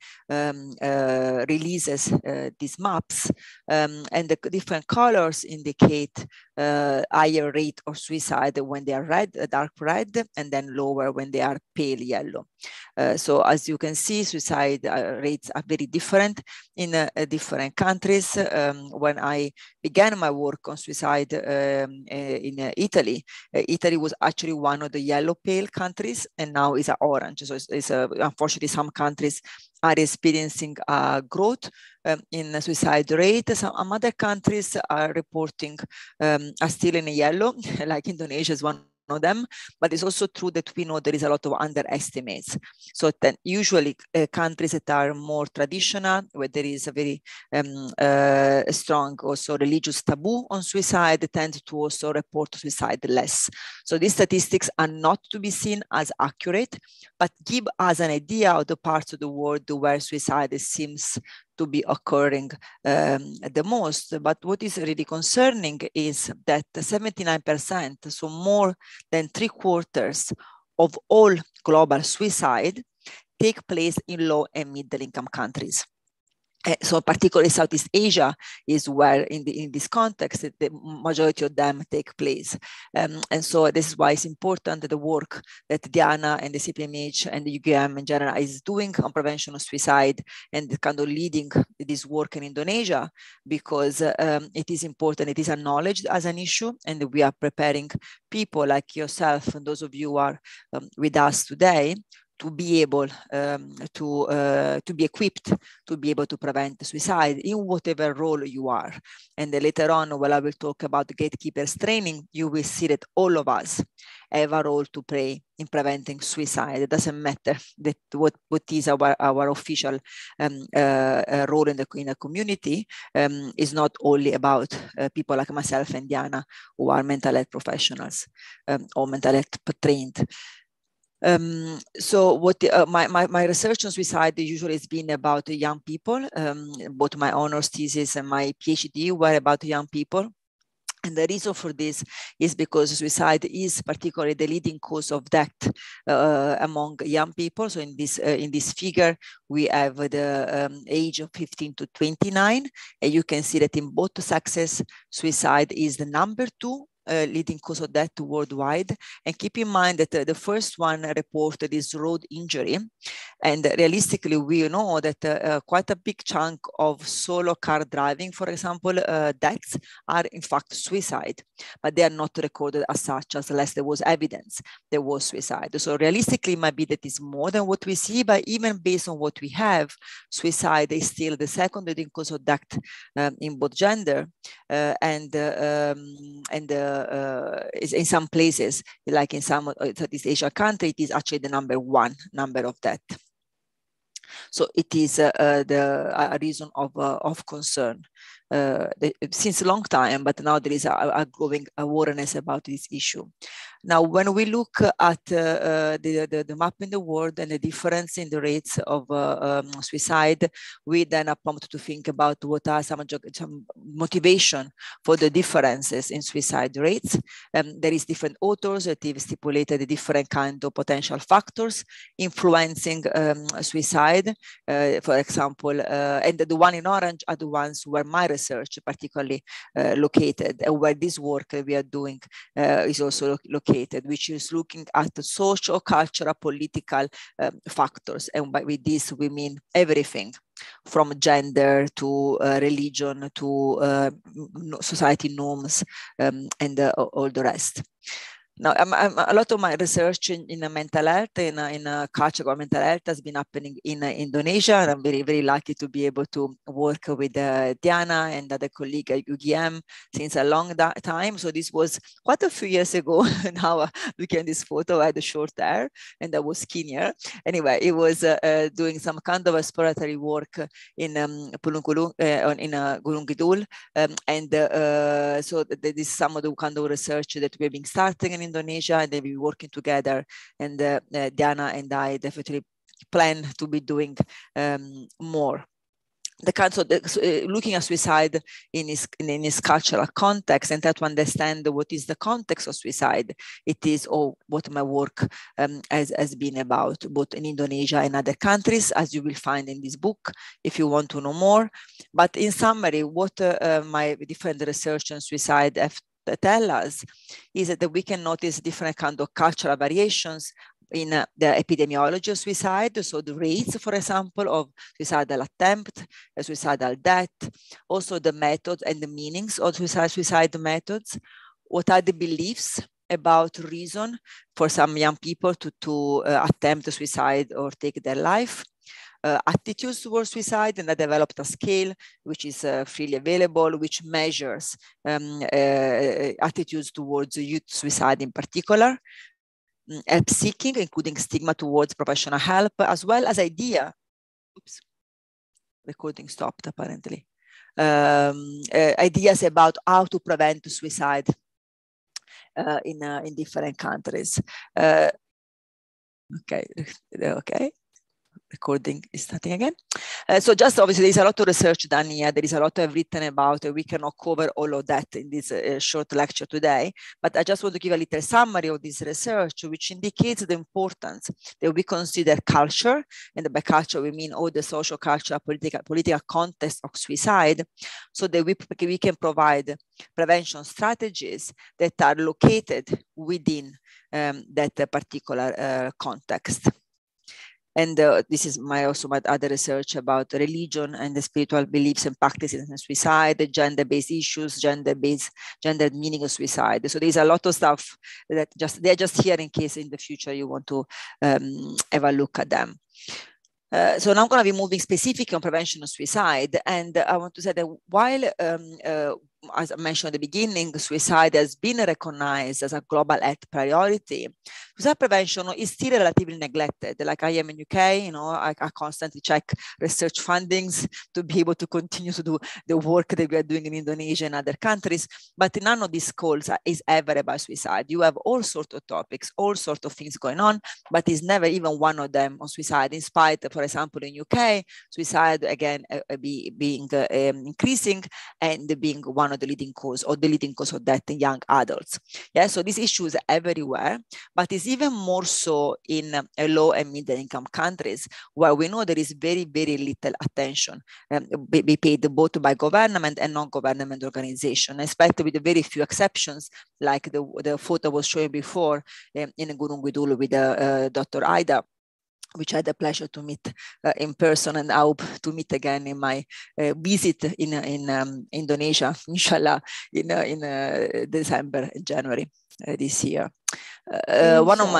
releases these maps, and the different colors indicate higher rate of suicide when they are red, dark red, and then lower when they are pale yellow. So as you can see, suicide rates are very different in different countries. When I began my work on suicide in Italy, Italy was actually one of the yellow pale countries, and now is orange. So unfortunately, some countries are experiencing growth in suicide rate. Some other countries are reporting are still in yellow, like Indonesia is one of them, but it's also true that we know there is a lot of underestimates. So then usually countries that are more traditional, where there is a very strong also religious taboo on suicide, tend to also report suicide less. So these statistics are not to be seen as accurate, but give us an idea of the parts of the world where suicide seems to be occurring the most. But what is really concerning is that 79%, so more than 3/4 of all global suicide, take place in low and middle income countries. So particularly Southeast Asia is where in this context, the majority of them take place. And so this is why it's important that the work that Diana and the CPMH and the UGM in general is doing on prevention of suicide and kind of leading this work in Indonesia, because it is important, it is acknowledged as an issue, and we are preparing people like yourself and those of you who are with us today to be able to be equipped to be able to prevent suicide in whatever role you are. And later on, when I will talk about the gatekeepers training, you will see that all of us have a role to play in preventing suicide. It doesn't matter that what is our official role in the community. Is not only about people like myself and Diana who are mental health professionals or mental health trained. So what my research on suicide usually has been about young people. Both my honors thesis and my PhD were about young people. And the reason for this is because suicide is particularly the leading cause of death among young people. So in this figure, we have the age of 15 to 29. And you can see that in both sexes, suicide is the number 2 leading cause of death worldwide. And keep in mind that the first one reported is road injury. And realistically, we know that quite a big chunk of solo car driving, for example, deaths are in fact suicide, but they are not recorded as such, unless there was evidence there was suicide. So realistically, it might be that it's more than what we see, but even based on what we have, suicide is still the second leading cause of death in both gender, and in some places, like in some Southeast Asia countries, it is actually the number 1 number of death. So it is a reason of concern since a long time, but now there is a growing awareness about this issue. Now, when we look at the map in the world and the difference in the rates of suicide, we then are prompted to think about what are some motivation for the differences in suicide rates. There is different authors that have stipulated the different kind of potential factors influencing suicide. For example, and the one in orange are the ones where my research particularly located, and where this work that we are doing is also located, which is looking at the social, cultural, political factors. And with this, we mean everything from gender to religion to society norms and all the rest. Now, a lot of my research in mental health, in culture of mental health has been happening in Indonesia. And I'm very, very lucky to be able to work with Diana and other colleague at UGM since a long time. So this was quite a few years ago. Now, looking at this photo, I had the short hair and I was skinnier. Anyway, it was doing some kind of exploratory work in Pulungkulu, in Gunung Kidul. So this is some of the kind of research that we've been starting in Indonesia, and they've been working together. And Diana and I definitely plan to be doing more. Looking at suicide in its cultural context and try to understand what is the context of suicide. It is what my work has been about, both in Indonesia and other countries, as you will find in this book, if you want to know more. But in summary, what my different research on suicide have tell us is that we can notice different kind of cultural variations in the epidemiology of suicide, so the rates, for example, of suicidal attempt, suicidal death, also the methods and the meanings of suicide methods. What are the beliefs about reason for some young people to attempt suicide or take their life? Attitudes towards suicide, and I developed a scale which is freely available, which measures attitudes towards youth suicide in particular. Help seeking, including stigma towards professional help, as well as idea. Oops, recording stopped apparently. Ideas about how to prevent suicide in different countries. Okay. Recording is starting again. So just obviously there's a lot of research done here. There is a lot I've written about. We cannot cover all of that in this short lecture today, but I just want to give a little summary of this research, which indicates the importance that we consider culture, and by culture we mean all the social, cultural, political context of suicide, so that we can provide prevention strategies that are located within that particular context. And this is also my other research about religion and the spiritual beliefs and practices in suicide, gender-based issues, gender meaning of suicide. So there's a lot of stuff that they're just here in case in the future you want to have a look at them. So now I'm going to be moving specifically on prevention of suicide. And I want to say that while, as I mentioned at the beginning, suicide has been recognized as a global health priority, suicide prevention is still relatively neglected. Like I am in UK, you know, I constantly check research fundings to be able to continue to do the work that we are doing in Indonesia and other countries. But none of these calls is ever about suicide. You have all sorts of topics, all sorts of things going on, but it's never even one of them on suicide, in spite, for example, in UK, suicide again being increasing and being one of the leading cause of death in young adults. Yeah, so these issues are everywhere, but it's even more so in low and middle income countries, where we know there is very, very little attention be paid both by government and non-government organizations, especially with very few exceptions, like the photo I was showing before in Gunung Kidul with Dr. Ida, which I had the pleasure to meet in person, and I hope to meet again in my visit in Indonesia, inshallah, in December, January this year. One of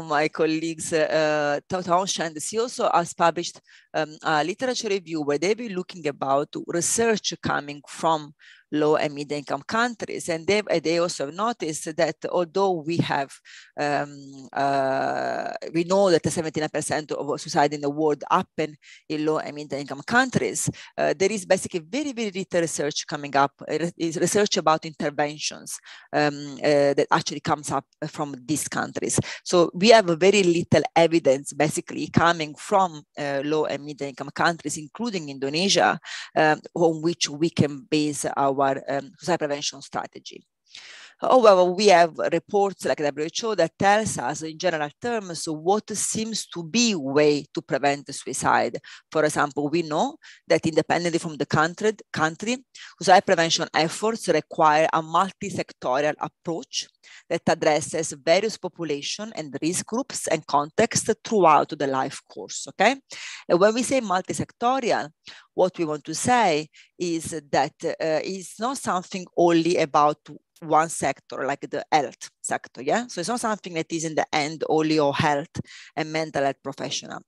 my colleagues, Townshend, she also has published a literature review where they've been looking about research coming from low and middle income countries. And they also have noticed that although we have, we know that 79% of suicide in the world happen in low and middle income countries, there is basically very, very little research coming up. It is research about interventions that actually comes up from these countries. So we have very little evidence basically coming from low and middle income countries, including Indonesia, on which we can base our suicide prevention strategy. However, we have reports like WHO that tells us in general terms what seems to be a way to prevent suicide. For example, we know that independently from the country, suicide prevention efforts require a multi-sectorial approach that addresses various population and risk groups and contexts throughout the life course, okay? And when we say multi-sectorial, what we want to say is that it's not something only about one sector, like the health sector, yeah? So it's not something that is in the end only of health and mental health professional.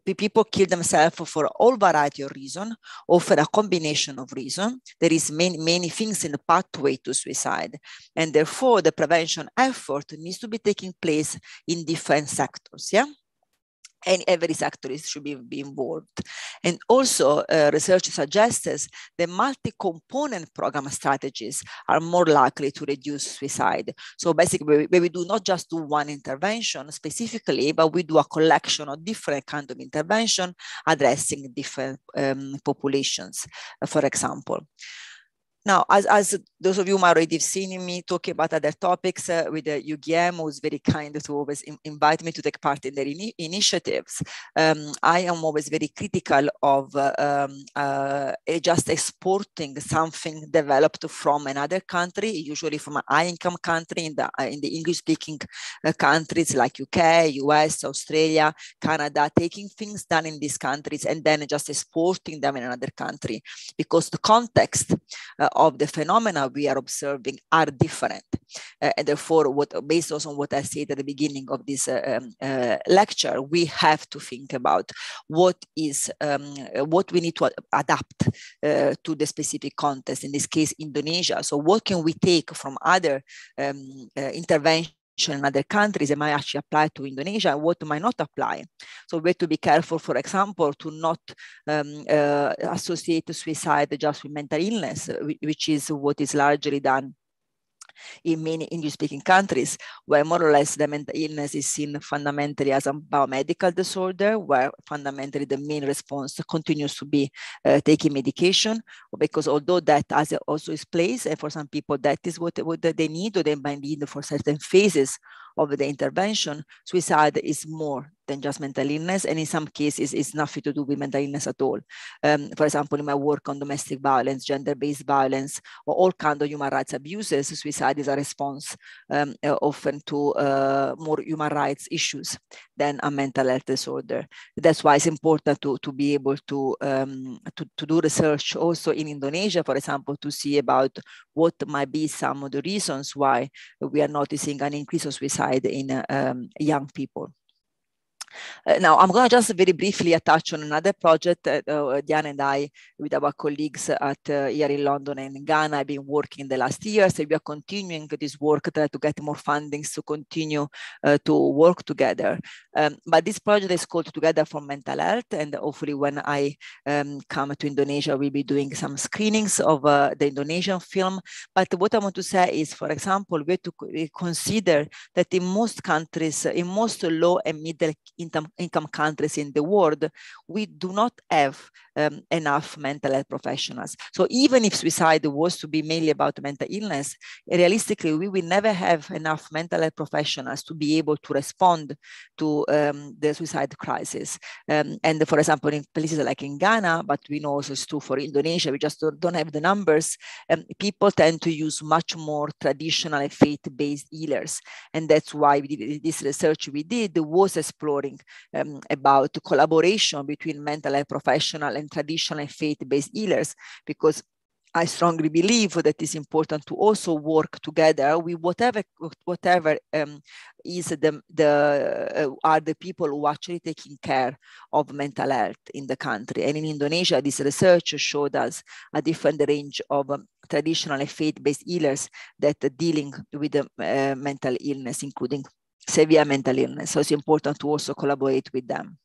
People kill themselves for all variety of reasons, or for a combination of reasons. There is many things in the pathway to suicide. And therefore, the prevention effort needs to be taking place in different sectors, yeah? And every sector should be involved. And also, research suggests that multi-component program strategies are more likely to reduce suicide. So basically, we do not just do one intervention specifically, but we do a collection of different kinds of intervention addressing different populations, for example. Now, as those of you might already have seen me talking about other topics with UGM, who was very kind to always invite me to take part in their initiatives, I am always very critical of just exporting something developed from another country, usually from a high-income country in the English-speaking countries like UK, US, Australia, Canada, taking things done in these countries and then just exporting them in another country, because the context of the phenomena we are observing are different. And therefore, based also on what I said at the beginning of this lecture, we have to think about what we need to adapt to the specific context, in this case, Indonesia. So what can we take from other interventions in other countries that might actually apply to Indonesia, and what might not apply. So we have to be careful, for example, to not associate suicide just with mental illness, which is what is largely done in many English-speaking countries, where more or less the mental illness is seen fundamentally as a biomedical disorder, where fundamentally the main response continues to be taking medication, because although that also is place, and for some people that is what they need, or they might need for certain phases of the intervention, suicide is more than just mental illness, and in some cases it's nothing to do with mental illness at all. For example, in my work on domestic violence, gender-based violence, or all kinds of human rights abuses, suicide is a response often to more human rights issues than a mental health disorder. That's why it's important to be able to do research also in Indonesia, for example, to see about what might be some of the reasons why we are noticing an increase of suicide in young people. Now, I'm going to just very briefly touch on another project that Diana and I, with our colleagues at here in London and in Ghana, have been working the last years. So we are continuing this work to get more fundings to continue to work together. But this project is called Together for Mental Health. And hopefully when I come to Indonesia, we'll be doing some screenings of the Indonesian film. But what I want to say is, for example, we have to consider that in most countries, in most low and middle income countries in the world, we do not have enough mental health professionals. So even if suicide was to be mainly about mental illness, realistically, we will never have enough mental health professionals to be able to respond to the suicide crisis. And for example, in places like in Ghana, but we know also it's true for Indonesia, we just don't have the numbers, people tend to use much more traditional and faith-based healers. And that's why this research we did was exploring about collaboration between mental health professionals and traditional and faith-based healers, because I strongly believe that it's important to also work together with whatever is are the people who are actually taking care of mental health in the country. And in Indonesia, this research showed us a different range of traditional and faith-based healers that are dealing with mental illness, including severe mental illness. So it's important to also collaborate with them.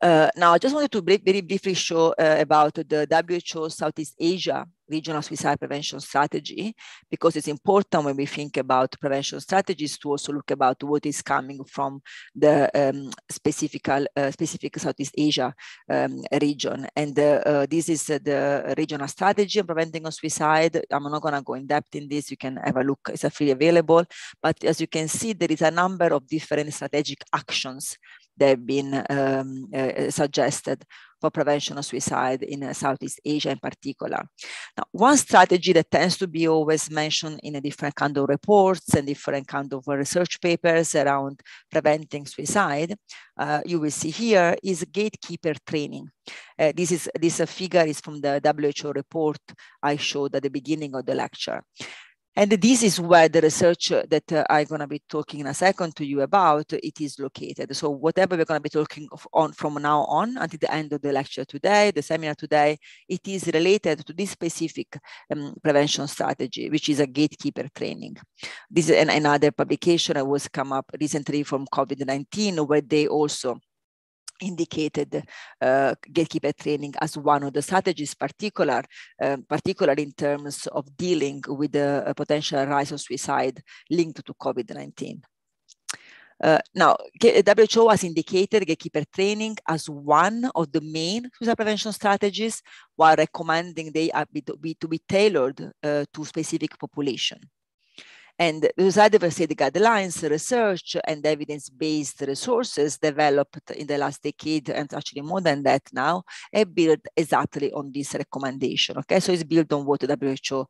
Now, I just wanted to very briefly show about the WHO Southeast Asia regional suicide prevention strategy, because it's important when we think about prevention strategies to also look about what is coming from the specific Southeast Asia region. And this is the regional strategy on preventing suicide. I'm not going to go in depth in this. You can have a look. It's freely available. But as you can see, there is a number of different strategic actions that have been suggested for prevention of suicide in Southeast Asia in particular. Now, one strategy that tends to be always mentioned in a different kind of reports and different kind of research papers around preventing suicide, you will see here, is gatekeeper training. This figure is from the WHO report I showed at the beginning of the lecture. And this is where the research that I'm going to be talking in a second to you about, it is located. So whatever we're going to be talking on from now on until the end of the lecture today, the seminar today, it is related to this specific prevention strategy, which is a gatekeeper training. This is another publication that was come up recently from COVID-19, where they also indicated gatekeeper training as one of the strategies, particularly in terms of dealing with the potential rise of suicide linked to COVID-19. Now, WHO has indicated gatekeeper training as one of the main suicide prevention strategies, while recommending they are to be tailored to specific population. And the Suicide Diversity Guidelines research and evidence-based resources developed in the last decade, and actually more than that now, are built exactly on this recommendation. Okay, so it's built on what the WHO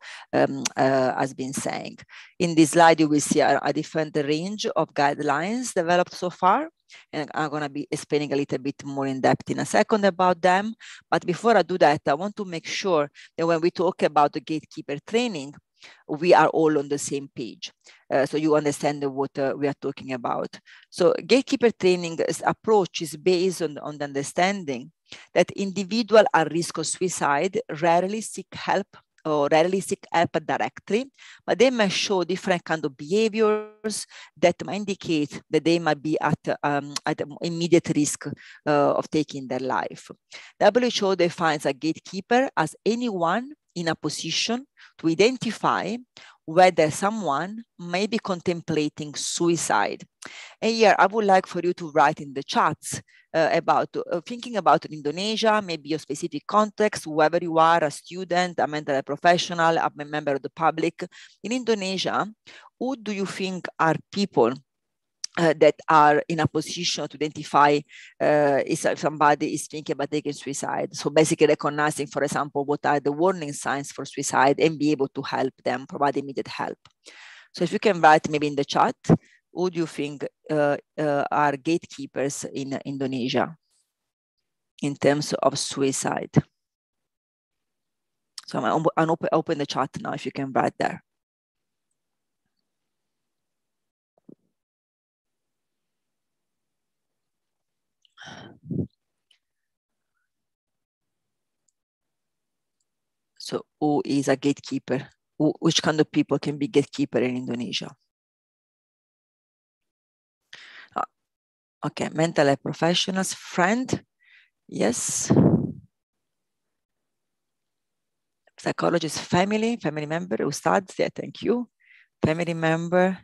has been saying. In this slide, you will see a different range of guidelines developed so far. And I'm going to be explaining a little bit more in depth in a second about them. But before I do that, I want to make sure that when we talk about the gatekeeper training, we are all on the same page. So you understand what we are talking about. So gatekeeper training approach is based on the understanding that individuals at risk of suicide rarely seek help or rarely seek help directly, but they may show different kind of behaviors that might indicate that they might be at immediate risk of taking their life. WHO defines a gatekeeper as anyone in a position to identify whether someone may be contemplating suicide. And here I would like for you to write in the chats about thinking about Indonesia, maybe a specific context, whoever you are, a student, a mental health professional, a member of the public. In Indonesia, who do you think are people that are in a position to identify if somebody is thinking about taking suicide? So basically recognizing, for example, what are the warning signs for suicide and be able to help them, provide immediate help. So if you can write maybe in the chat, who do you think are gatekeepers in Indonesia in terms of suicide? So I'm open the chat now if you can write there. So who is a gatekeeper? Which kind of people can be gatekeeper in Indonesia? Okay, mental health professionals, friend, yes. Psychologist, family member, Ustad, yeah, thank you. Family member.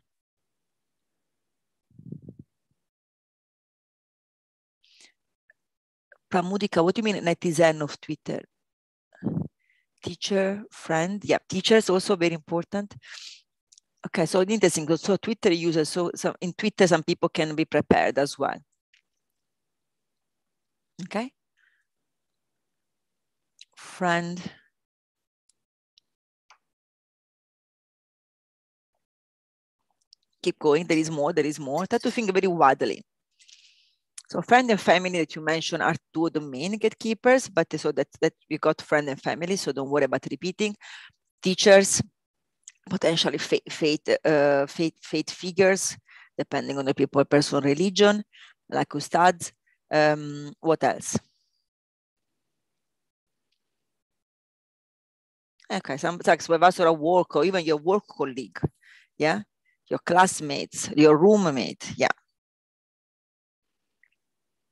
Pramudika, what do you mean netizen of Twitter? Teacher, friend, yeah, teachers also very important. Okay, so interesting. So Twitter users, so in Twitter, some people can be prepared as well. Okay. Friend. Keep going, there is more. Try to think very widely. So friend and family that you mentioned are two of the main gatekeepers, but so that we got friend and family, so don't worry about repeating. Teachers, potentially faith figures, depending on the people, personal religion, like ustads. What else? Okay, some like supervisor at work or even your work colleague, yeah, your classmates, your roommate, yeah.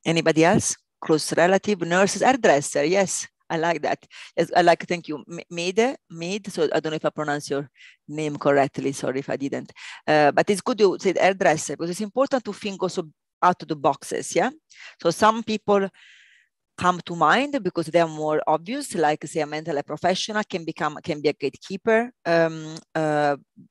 Anybody else? Close relative, nurses, hairdresser, yes. I like that. Yes, I like, thank you. Made, so I don't know if I pronounce your name correctly. Sorry if I didn't. But it's good you said hairdresser because it's important to think also out of the boxes, yeah? So some people come to mind because they are more obvious, like say a mental health professional can be a gatekeeper.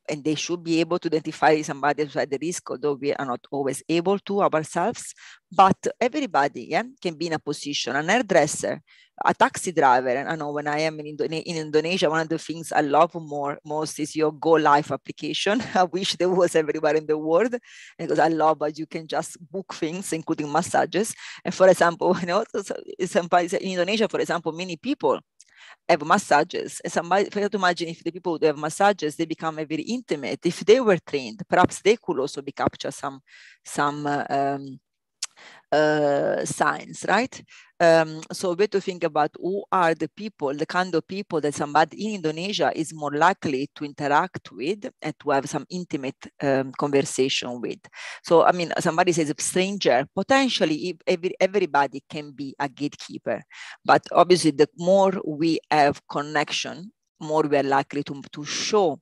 and they should be able to identify somebody who's at the risk, although we are not always able to ourselves. But everybody can be in a position, an hairdresser, a taxi driver. And I know when I am in Indonesia, one of the things I love most is your Go Live application. I wish there was everywhere in the world, because I love that you can just book things, including massages. And for example, in Indonesia, for example, many people have massages. And somebody, if you have to imagine, if the people who have massages, they become very intimate. If they were trained, perhaps they could also be capture some signs, right? So we have to think about who are the people, the kind of people that somebody in Indonesia is more likely to interact with and to have some intimate conversation with. So, I mean, somebody says a stranger, potentially everybody can be a gatekeeper, but obviously the more we have connection, more we are likely to show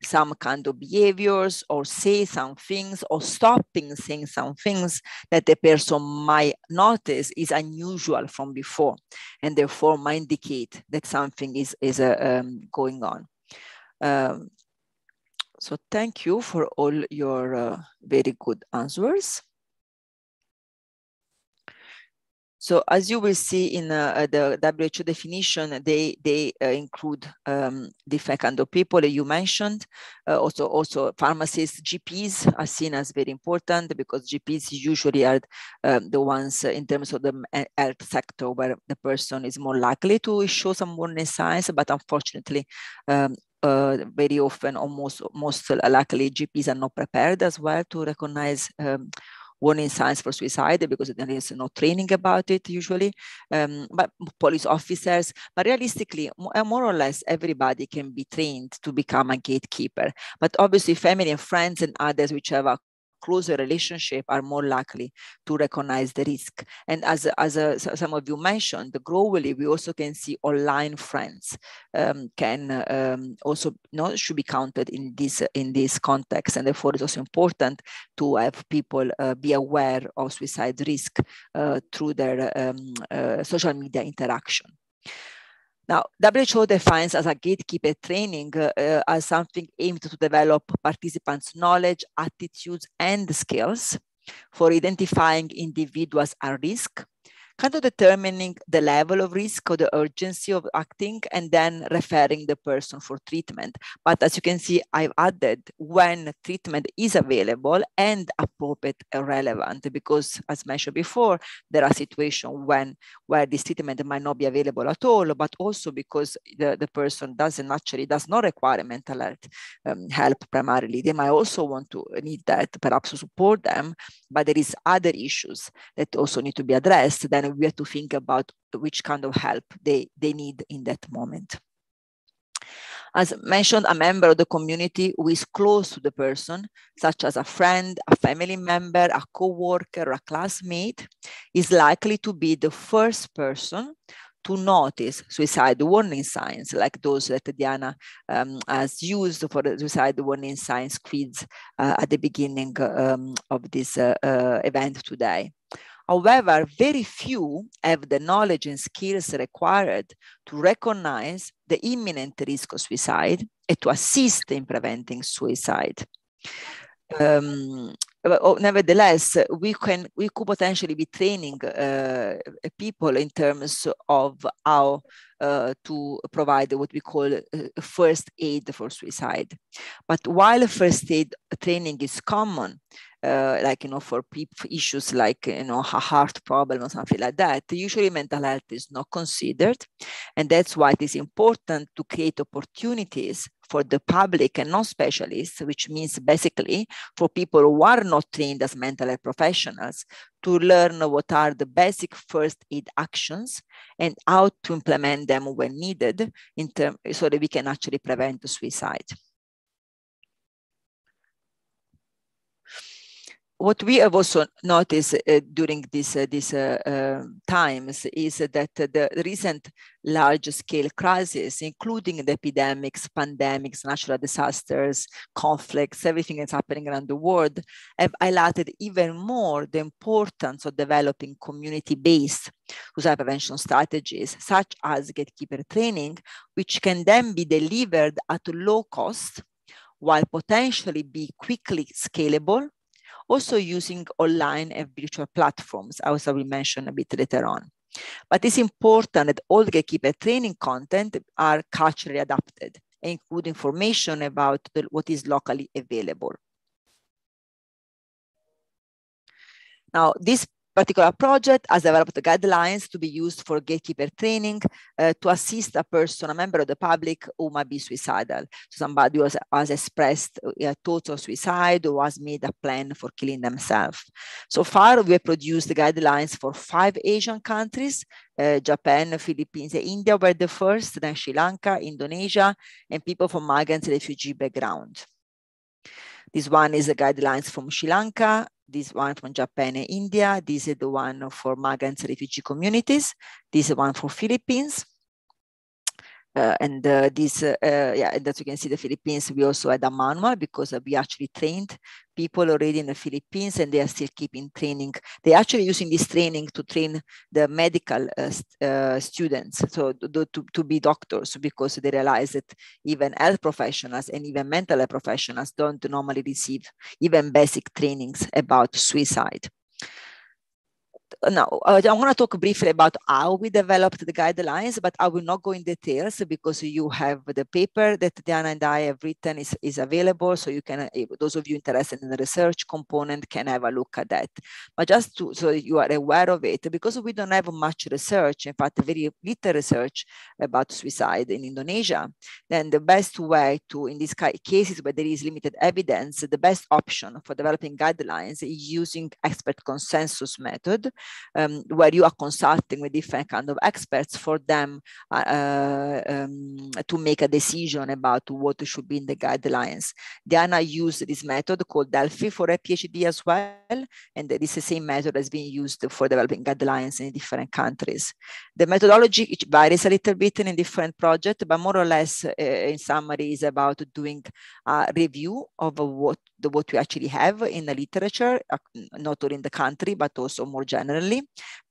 some kind of behaviors or say some things or stopping saying some things that the person might notice is unusual from before, and therefore might indicate that something is going on. So thank you for all your very good answers. So as you will see in the WHO definition, they include different kind of people that you mentioned. Also pharmacists, GPs are seen as very important, because GPs usually are the ones in terms of the health sector where the person is more likely to show some warning signs. But unfortunately, very often, most likely, GPs are not prepared as well to recognize warning signs for suicide, because there is no training about it usually, but police officers. But realistically, more or less everybody can be trained to become a gatekeeper. But obviously family and friends and others which have a closer relationship are more likely to recognize the risk. And as some of you mentioned, globally, we also can see online friends can also should be counted in this context. And therefore, it's also important to have people be aware of suicide risk through their social media interaction. Now, WHO defines as a gatekeeper training as something aimed to develop participants' knowledge, attitudes, and skills for identifying individuals at risk, kind of determining the level of risk or the urgency of acting, and then referring the person for treatment. But as you can see, I've added when treatment is available and appropriate and relevant, because as mentioned before, there are situations where this treatment might not be available at all, but also because the person does not require mental health help primarily. They might also need that perhaps to support them, but there is other issues that also need to be addressed. Then we have to think about which kind of help they need in that moment. As mentioned, a member of the community who is close to the person, such as a friend, a family member, a co-worker, or a classmate, is likely to be the first person to notice suicide warning signs, like those that Diana has used for the suicide warning signs quiz at the beginning of this event today. However, very few have the knowledge and skills required to recognize the imminent risk of suicide and to assist in preventing suicide. Nevertheless, we could potentially be training people in terms of how to provide what we call first aid for suicide. But while first aid training is common, like, for issues like, a heart problem or something like that, usually mental health is not considered. And that's why it is important to create opportunities for the public and non-specialists, which means basically for people who are not trained as mental health professionals, to learn what are the basic first aid actions and how to implement them when needed so that we can actually prevent suicide. What we have also noticed during these times is that the recent large-scale crises, including the epidemics, pandemics, natural disasters, conflicts, everything that's happening around the world, have highlighted even more the importance of developing community-based suicide prevention strategies, such as gatekeeper training, which can then be delivered at low cost, while potentially be quickly scalable, also using online and virtual platforms, as I will mention a bit later on. But it's important that all the gatekeeper training content are culturally adapted and include information about what is locally available. Now, this particular project has developed guidelines to be used for gatekeeper training to assist a person, a member of the public who might be suicidal. So somebody who has expressed thoughts of suicide or has made a plan for killing themselves. So far, we have produced the guidelines for 5 Asian countries. Japan, Philippines, and India were the first, then Sri Lanka, Indonesia, and people from migrant and refugee background. This one is the guidelines from Sri Lanka, this one from Japan and India, this is the one for migrants and refugee communities, this is one for Philippines. And as you can see, the Philippines, we also had a manual because we actually trained people already in the Philippines, and they are still keeping training. They're actually using this training to train the medical students, so to be doctors, because they realize that even health professionals and even mental health professionals don't normally receive even basic trainings about suicide. Now, I want to talk briefly about how we developed the guidelines, but I will not go in details because you have the paper that Diana and I have written is available. So you can, those of you interested in the research component can have a look at that. But just so you are aware of it, because we don't have much research, in fact, very little research about suicide in Indonesia, then the best way to, in these cases where there is limited evidence, the best option for developing guidelines is using expert consensus method, where you are consulting with different kind of experts for them to make a decision about what should be in the guidelines. Diana used this method called Delphi for a PhD as well, and this is the same method has been used for developing guidelines in different countries. The methodology varies a little bit in different projects, but more or less, in summary, is about doing a review of what we actually have in the literature, not only in the country, but also more generally.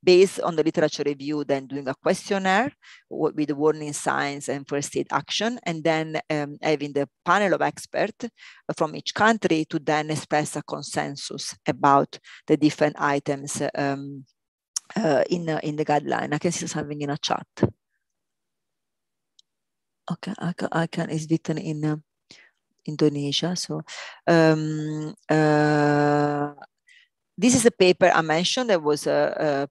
Based on the literature review, then doing a questionnaire with warning signs and first aid action, and then having the panel of experts from each country to then express a consensus about the different items in the guideline. I can see something in a chat. Okay, I can, it's written in Indonesia. So this is the paper I mentioned that was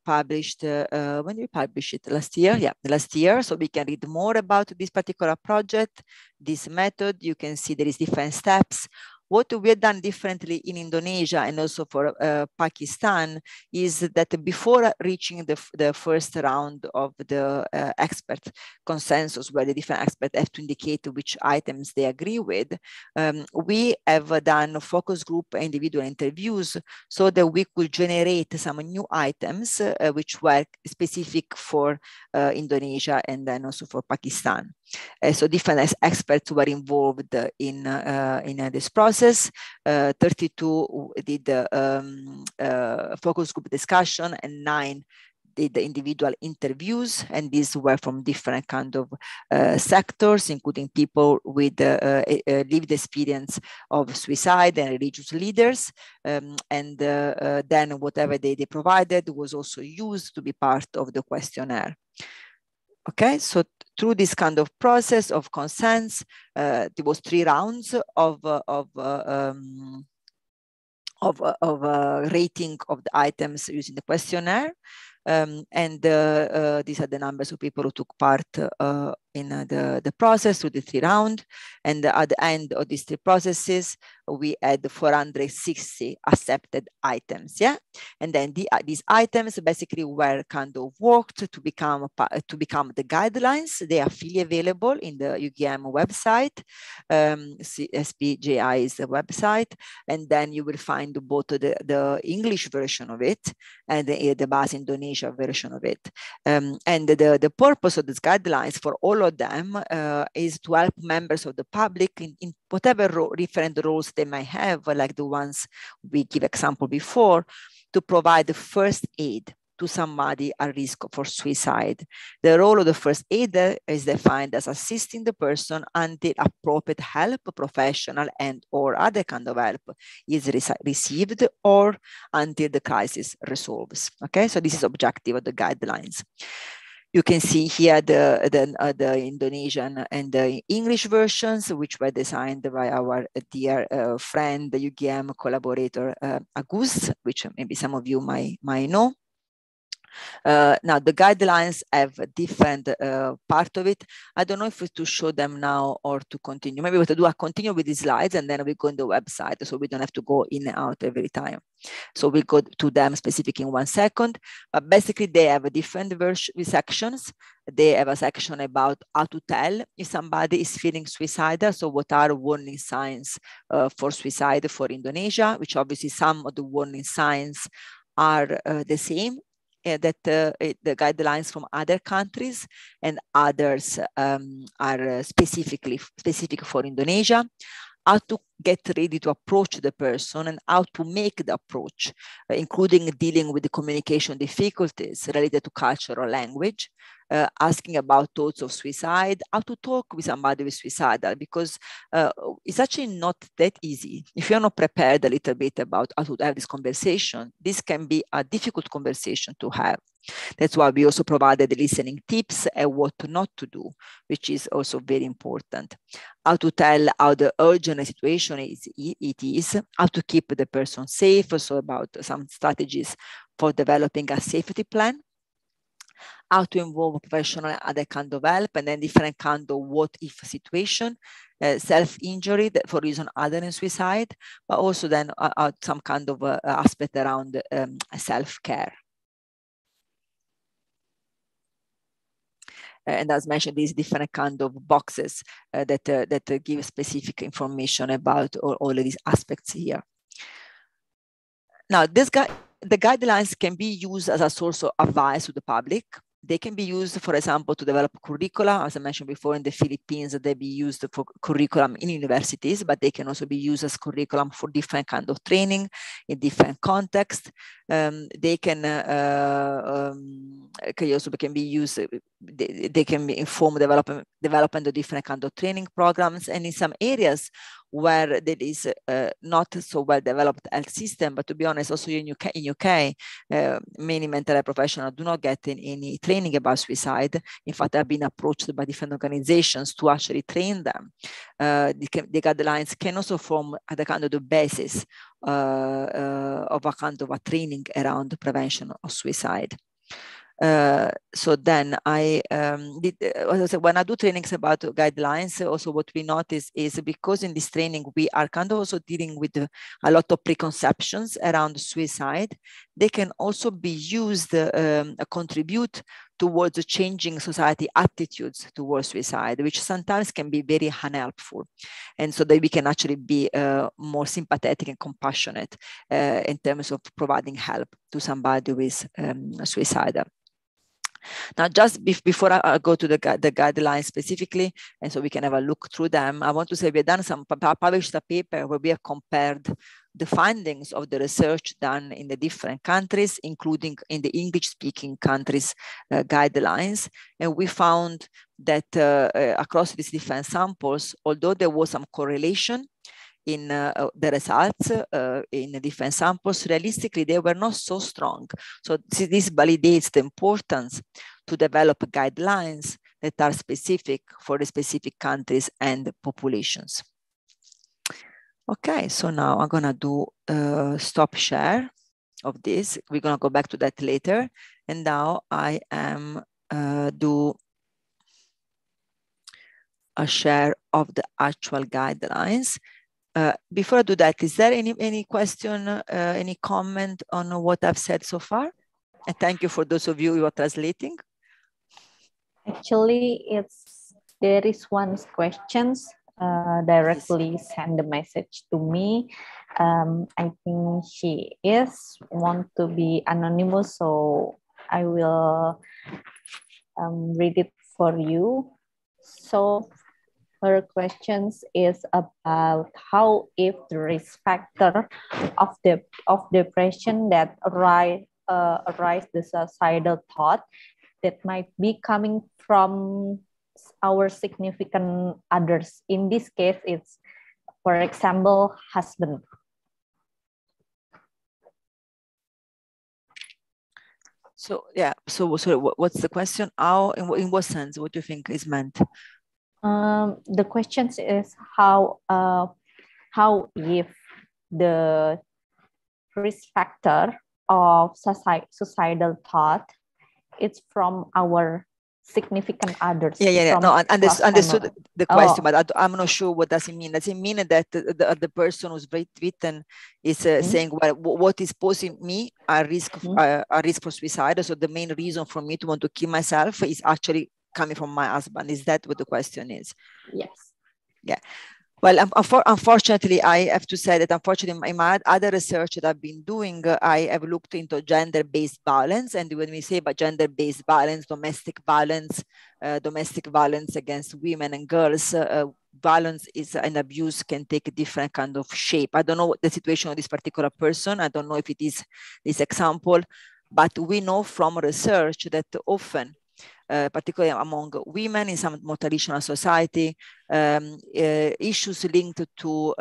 published, when did we publish it? Last year? Yeah, last year. So we can read more about this particular project, this method. You can see there is different steps. What we have done differently in Indonesia and also for Pakistan is that before reaching the first round of the expert consensus, where the different experts have to indicate which items they agree with, we have done focus group individual interviews so that we could generate some new items which were specific for Indonesia and then also for Pakistan. So different experts were involved in this process. 32 did the focus group discussion, and 9 did the individual interviews, and these were from different kind of sectors, including people with lived experience of suicide and religious leaders, and then whatever they provided was also used to be part of the questionnaire. Okay, so through this kind of process of consents, there was 3 rounds of rating of the items using the questionnaire. And these are the numbers of people who took part in the process through the 3 rounds. And at the end of these 3 processes, we had 460 accepted items. Yeah, and then these items basically were kind of worked to become the guidelines. They are freely available in the UGM website. SPJI is the website, and then you will find both the English version of it and the Bahasa Indonesia version of it. And the purpose of these guidelines for all of them is to help members of the public in whatever different roles they might have, like the ones we give example before, to provide the first aid to somebody at risk for suicide. The role of the first aider is defined as assisting the person until appropriate help, professional and or other kind of help is received, or until the crisis resolves. Okay, so this is objective of the guidelines. You can see here the Indonesian and the English versions, which were designed by our dear friend, the UGM collaborator, Agus, which maybe some of you might know. Now the guidelines have a different part of it. I don't know if to show them now or to continue. Maybe we'll do a continue with the slides and then we go on the website so we don't have to go in and out every time. So we'll go to them specific in 1 second. But basically they have a different sections. They have a section about how to tell if somebody is feeling suicidal. So what are warning signs for suicide for Indonesia, which obviously some of the warning signs are the same that the guidelines from other countries, and others are specific for Indonesia. How to get ready to approach the person and how to make the approach, including dealing with the communication difficulties related to culture or language, asking about thoughts of suicide, how to talk with somebody with suicidal, because it's actually not that easy. If you're not prepared a little bit about how to have this conversation, this can be a difficult conversation to have. That's why we also provided listening tips and what not to do, which is also very important. How to tell how the urgent situation it is, how to keep the person safe, so about some strategies for developing a safety plan, how to involve professional and other kind of help, and then different kind of what-if situation, self-injury for reason other than suicide, but also then some kind of aspect around self-care. And as mentioned, these different kind of boxes that give specific information about all of these aspects here. Now, the guidelines can be used as a source of advice to the public. They can be used, for example, to develop curricula. As I mentioned before, in the Philippines, they be used for curriculum in universities, but they can also be used as curriculum for different kind of training in different contexts. They can also can be used. They can be inform development of different kind of training programs, and in some areas where there is not so well developed health system, but to be honest, also in UK, many mental health professionals do not get any training about suicide. In fact, I've been approached by different organizations to actually train them. The guidelines can also form the kind of the basis of a kind of a training around the prevention of suicide. So then when I do trainings about guidelines, also what we notice is because in this training, we are kind of also dealing with a lot of preconceptions around suicide. They can also be used, contribute towards changing society attitudes towards suicide, which sometimes can be very unhelpful. And so that we can actually be more sympathetic and compassionate in terms of providing help to somebody who is suicidal. Now, just before I go to the guidelines specifically, and so we can have a look through them, I want to say we've done published a paper where we have compared the findings of the research done in the different countries, including in the English-speaking countries' guidelines. And we found that across these different samples, although there was some correlation in the results in the different samples, realistically, they were not so strong. So this validates the importance to develop guidelines that are specific for the specific countries and populations. Okay, so now I'm gonna do stop share of this. We're gonna go back to that later. And now I am do a share of the actual guidelines. Before I do that, is there any question, any comment on what I've said so far? And thank you for those of you who are translating.
Actually, there is one question directly send the message to me. I think she want to be anonymous, so I will read it for you. So her questions is about how if the risk factor of depression that arise arise the suicidal thought that might be coming from our significant others. In this case, it's, for example, husband.
So yeah, so what's the question? How, in what sense, what do you think is meant?
The question is how if the risk factor of suicidal thought, it's from our significant others.
Yeah. No, understood the question,
Oh.
but I'm not sure what does it mean. Does it mean that the person who's written is saying, well, what is posing me a risk for suicide? So the main reason for me to want to kill myself is actually coming from my husband. Is that what the question is?
Yes.
Yeah. Well, unfortunately, I have to say that unfortunately, in my other research that I've been doing, I have looked into gender-based violence. And when we say about gender-based violence, domestic violence against women and girls, violence is and abuse can take a different kind of shape. I don't know what the situation of this particular person. I don't know if it is this example, but we know from research that often, particularly among women in some more traditional society, issues linked to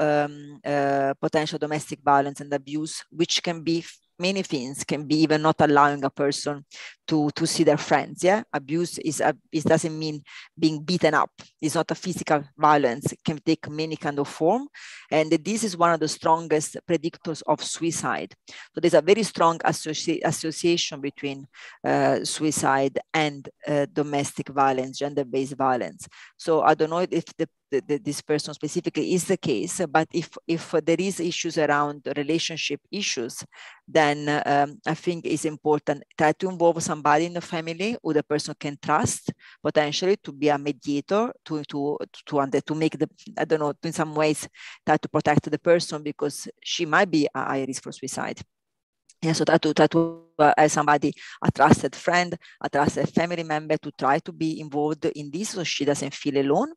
potential domestic violence and abuse, which can be many things, can be even not allowing a person to see their friends. Yeah, abuse it doesn't mean being beaten up. It's not a physical violence. It can take many kind of form, and this is one of the strongest predictors of suicide. So there's a very strong association between suicide and domestic violence, gender-based violence. So I don't know if this person specifically is the case, but if there is issues around relationship issues, then I think it's important try to involve somebody in the family who the person can trust, potentially to be a mediator, to make the, I don't know, in some ways try to protect the person because she might be a high risk for suicide. Yeah, so try to as somebody, a trusted friend, a trusted family member, to try to be involved in this so she doesn't feel alone.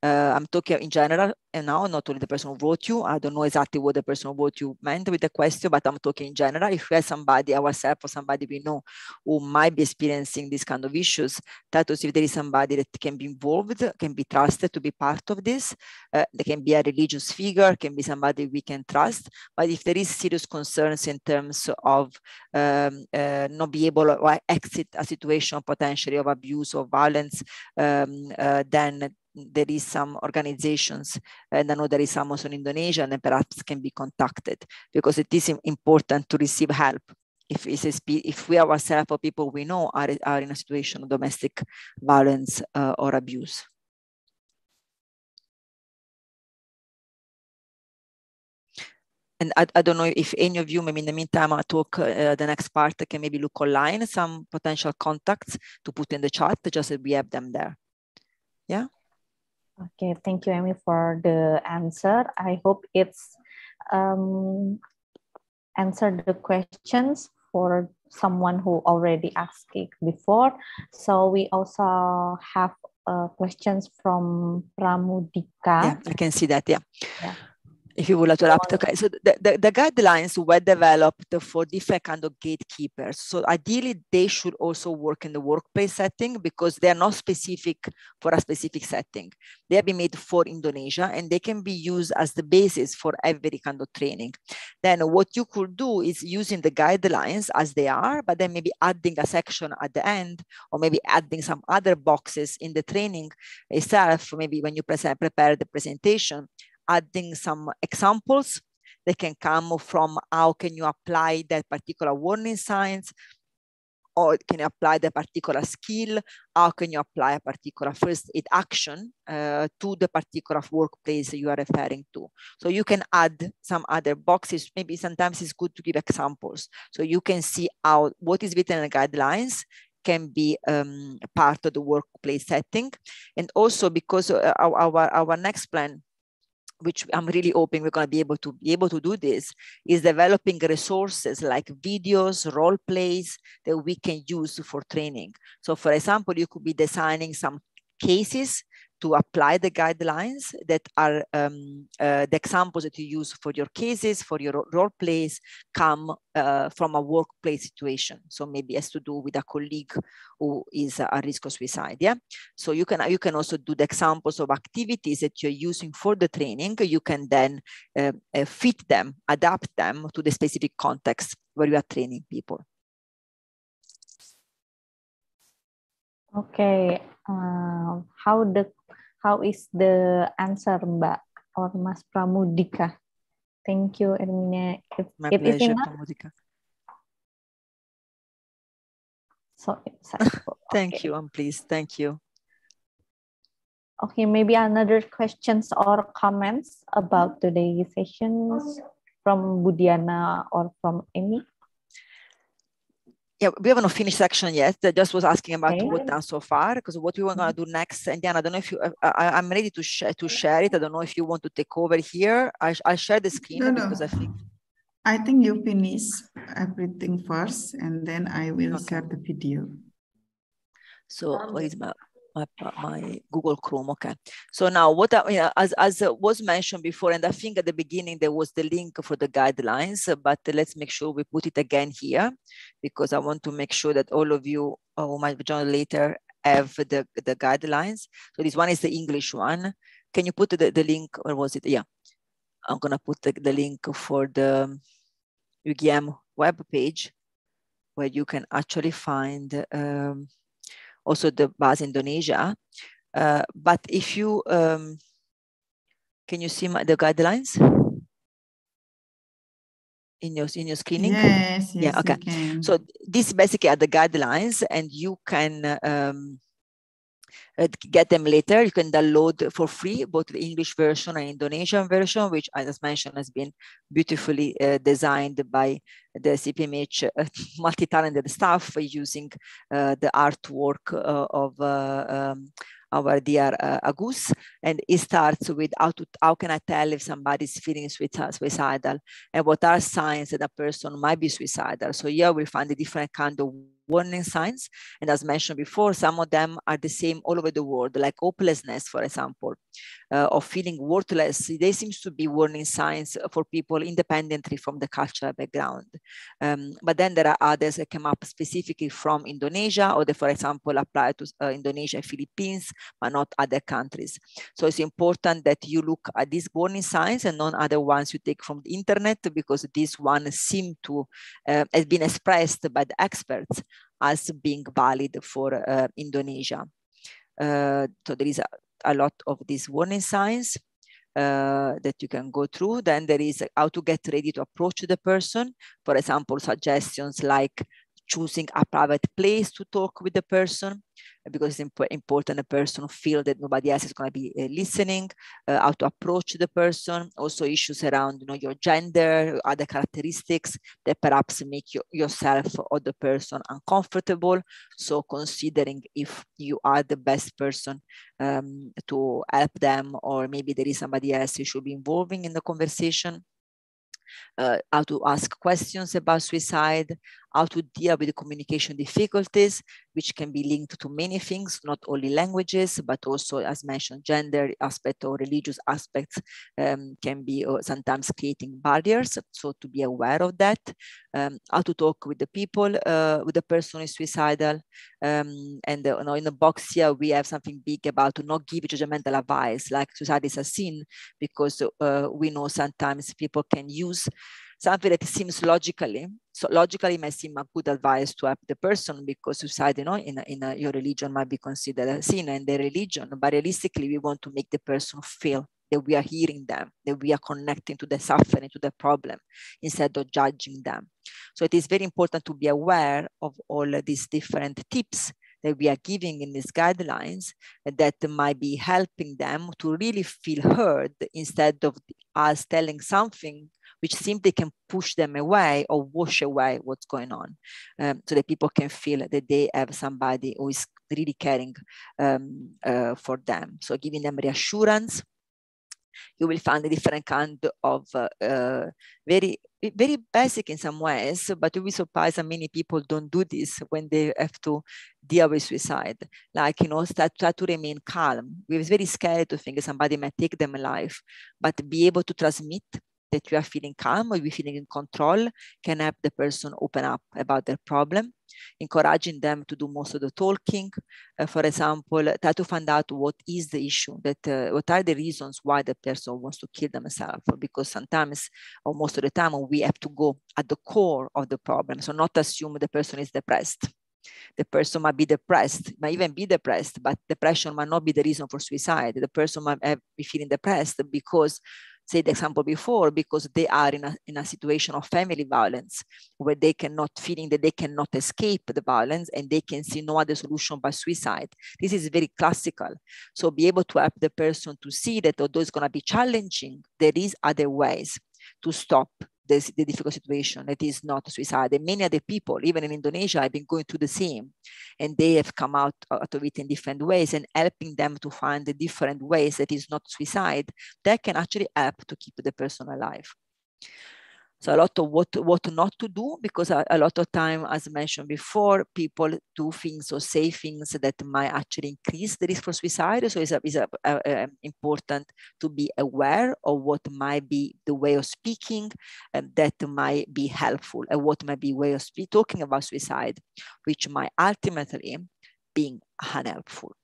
I'm talking in general, and now not only the person who wrote you. I don't know exactly what the person who wrote you meant with the question, but I'm talking in general. If we have somebody, ourselves or somebody we know who might be experiencing these kind of issues, try to see if there is somebody that can be involved, can be trusted to be part of this. There can be a religious figure, can be somebody we can trust. But if there is serious concerns in terms of not be able to exit a situation potentially of abuse or violence, then there is some organizations, and I know there is some also in Indonesia, and then perhaps can be contacted, because it is important to receive help. If we ourselves or people we know are in a situation of domestic violence or abuse. And I don't know if any of you, maybe in the meantime, I'll talk the next part, can maybe look online, some potential contacts to put in the chat, just so we have them there. Yeah.
Okay, thank you, Amy, for the answer. I hope it's answered the questions for someone who already asked it before. So we also have questions from Pramudika.
Yeah, I can see that, yeah. If you would like to adapt. Okay, so the guidelines were developed for different kind of gatekeepers. So ideally, they should also work in the workplace setting, because they are not specific for a specific setting. They have been made for Indonesia, and they can be used as the basis for every kind of training. Then what you could do is using the guidelines as they are, but then maybe adding a section at the end, or maybe adding some other boxes in the training itself. Maybe when you prepare the presentation, adding some examples that can come from how can you apply that particular warning signs, or can you apply the particular skill, how can you apply a particular first aid action to the particular workplace you are referring to. So you can add some other boxes. Maybe sometimes it's good to give examples, so you can see how what is written in the guidelines can be part of the workplace setting. And also because our next plan, which I'm really hoping we're going to be able to do this, is developing resources like videos, role plays that we can use for training. So for example, you could be designing some cases to apply the guidelines that are the examples that you use for your cases, for your role plays, come from a workplace situation. So maybe it has to do with a colleague who is at risk of suicide. Yeah. So you can also do the examples of activities that you're using for the training. You can then fit them, adapt them to the specific context where you are training people.
Okay, how is the answer, Mbak or Mas Pramudika? Thank you, Ermina.
My
It is
pleasure,
enough.
Pramudika.
So successful.
Thank
Okay.
you, I'm pleased. Thank you.
Okay, maybe another questions or comments about today's sessions from Budiana or from Amy?
Yeah, we haven't finished section yet. I just was asking about
Okay.
what done so far, because what we were going to do next. And Diana, I don't know if you, I'm ready to share it. I don't know if you want to take over here. I'll share the screen because
I think you finish everything first, and then I will share the video.
So what is my Google Chrome? Okay. So now what as was mentioned before, and I think at the beginning there was the link for the guidelines, but let's make sure we put it again here, because I want to make sure that all of you who might join later have the guidelines. So this one is the English one. Can you put the link, or was it? Yeah, I'm gonna put the link for the UGM web page, where you can actually find also the base Indonesia. But if you, can you see the guidelines in your screening?
Yes,
yeah, okay. So these basically are the guidelines, and you can get them later. You can download for free both the English version and Indonesian version, which, as mentioned, has been beautifully designed by the CPMH multi-talented staff using the artwork of our dear Agus. And it starts with how can I tell if somebody's feeling suicidal, and what are signs that a person might be suicidal. So here we find a different kind of warning signs. And as mentioned before, some of them are the same all over the world, like hopelessness, for example, or feeling worthless. They seem to be warning signs for people independently from the cultural background. But then there are others that come up specifically from Indonesia, or they, for example, apply to Indonesia and Philippines, but not other countries. So it's important that you look at these warning signs and not other ones you take from the internet, because these ones seem to have been expressed by the experts as being valid for Indonesia. So there is a lot of these warning signs that you can go through. Then there is how to get ready to approach the person. For example, suggestions like choosing a private place to talk with the person, because it's important the person feel that nobody else is going to be listening, how to approach the person. Also issues around your gender, other characteristics that perhaps make yourself or the person uncomfortable. So considering if you are the best person to help them, or maybe there is somebody else you should be involving in the conversation. How to ask questions about suicide, how to deal with the communication difficulties, which can be linked to many things, not only languages, but also, as mentioned, gender aspect or religious aspects can be sometimes creating barriers. So to be aware of that, how to talk with the people, with the person who is suicidal. And in the box here, we have something big about to not give judgmental advice, like suicide is a sin, because we know sometimes people can use something that seems logically may seem a good advice to help the person, because suicide, in your religion might be considered a sin in their religion, but realistically, we want to make the person feel that we are hearing them, that we are connecting to the suffering, to the problem, instead of judging them. So it is very important to be aware of all of these different tips that we are giving in these guidelines that might be helping them to really feel heard, instead of us telling something which simply can push them away or wash away what's going on, so that people can feel that they have somebody who is really caring for them. So giving them reassurance, You will find a different kind of very basic in some ways, but you'll be surprised how many people don't do this when they have to deal with suicide. Like, try to remain calm. We're very scared to think somebody might take them alive, but be able to transmit that you are feeling calm or you're feeling in control can help the person open up about their problem, encouraging them to do most of the talking. For example, try to find out what is the issue, what are the reasons why the person wants to kill themselves, because sometimes, or most of the time, we have to go at the core of the problem. So not assume the person is depressed. The person might be depressed, might even be depressed, but depression might not be the reason for suicide. The person might be feeling depressed because, say the example before, because they are in a situation of family violence where they cannot, feeling that they cannot escape the violence and they can see no other solution but suicide. This is very classical. So be able to help the person to see that although it's going to be challenging, there is other ways to stop the difficult situation that is not suicide. And many other people, even in Indonesia, have been going through the same, and they have come out of it in different ways, and helping them to find the different ways that is not suicide, that can actually help to keep the person alive. So a lot of what not to do, because a lot of time, as mentioned before, people do things or say things that might actually increase the risk for suicide. So it's important to be aware of what might be the way of speaking that might be helpful, and what might be way of talking about suicide, which might ultimately be unhelpful.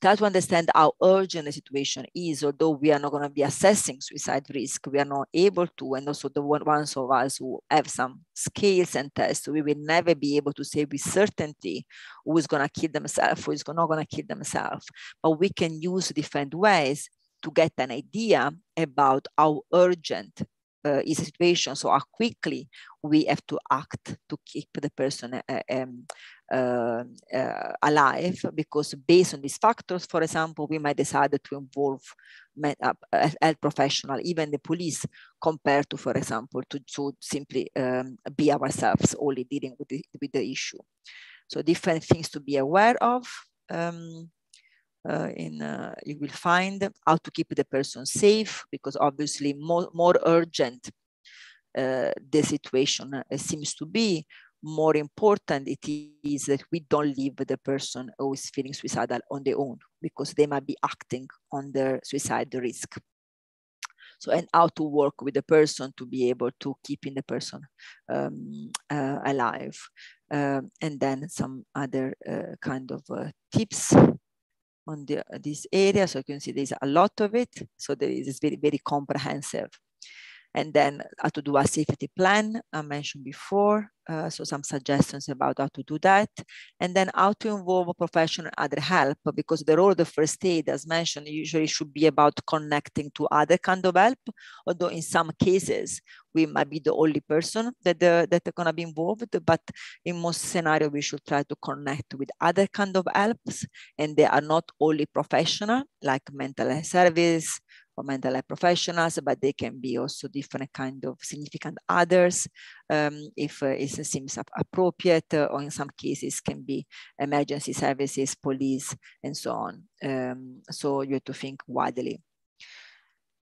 Try to understand how urgent the situation is, although we are not going to be assessing suicide risk, we are not able to, and also the ones of us who have some scales and tests, we will never be able to say with certainty who is going to kill themselves, who is not going to kill themselves. But we can use different ways to get an idea about how urgent is a situation, so how quickly we have to act to keep the person alive, because based on these factors, for example, we might decide to involve health professional, even the police, compared to, for example, to simply be ourselves only dealing with the issue. So different things to be aware of. You will find how to keep the person safe, because obviously more urgent the situation seems to be, more important it is that we don't leave the person who is feeling suicidal on their own, because they might be acting on their suicide risk. So, and how to work with the person to be able to keeping the person alive. And then some other kind of tips on this area. So you can see there's a lot of it. So there is very, very comprehensive. And then how to do a safety plan, I mentioned before. So some suggestions about how to do that. And then how to involve a professional and other help, because the role of the first aid, as mentioned, usually should be about connecting to other kind of help. Although in some cases, we might be the only person that are gonna be involved, but in most scenarios, we should try to connect with other kind of helps. And they are not only professional, like mental health service, or mental health professionals, but they can be also different kind of significant others, if it seems appropriate, or in some cases can be emergency services, police, and so on. So you have to think widely.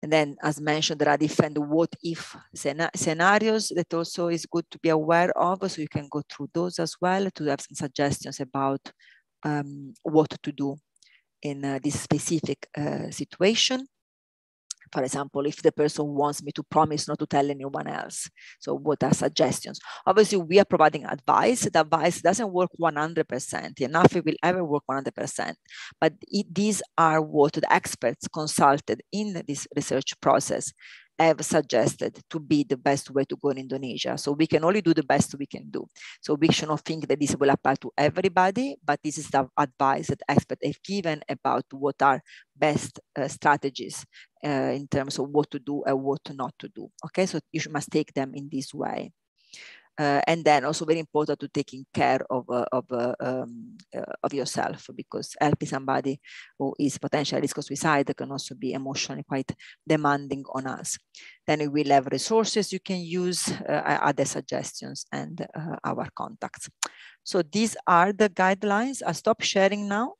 And then, as mentioned, there are different what-if scenarios that also is good to be aware of. So you can go through those as well to have some suggestions about what to do in this specific situation. For example, if the person wants me to promise not to tell anyone else. So what are suggestions? Obviously, we are providing advice. The advice doesn't work 100%. Nothing will ever work 100%. But these are what the experts consulted in this research process have suggested to be the best way to go in Indonesia. So we can only do the best we can do. So we should not think that this will apply to everybody, but this is the advice that experts have given about what are best strategies in terms of what to do and what not to do. Okay, so you must take them in this way. And then also very important to taking care of yourself, because helping somebody who is potentially at risk of suicide can also be emotionally quite demanding on us. Then we will have resources you can use, other suggestions, and our contacts. So these are the guidelines. I'll stop sharing now.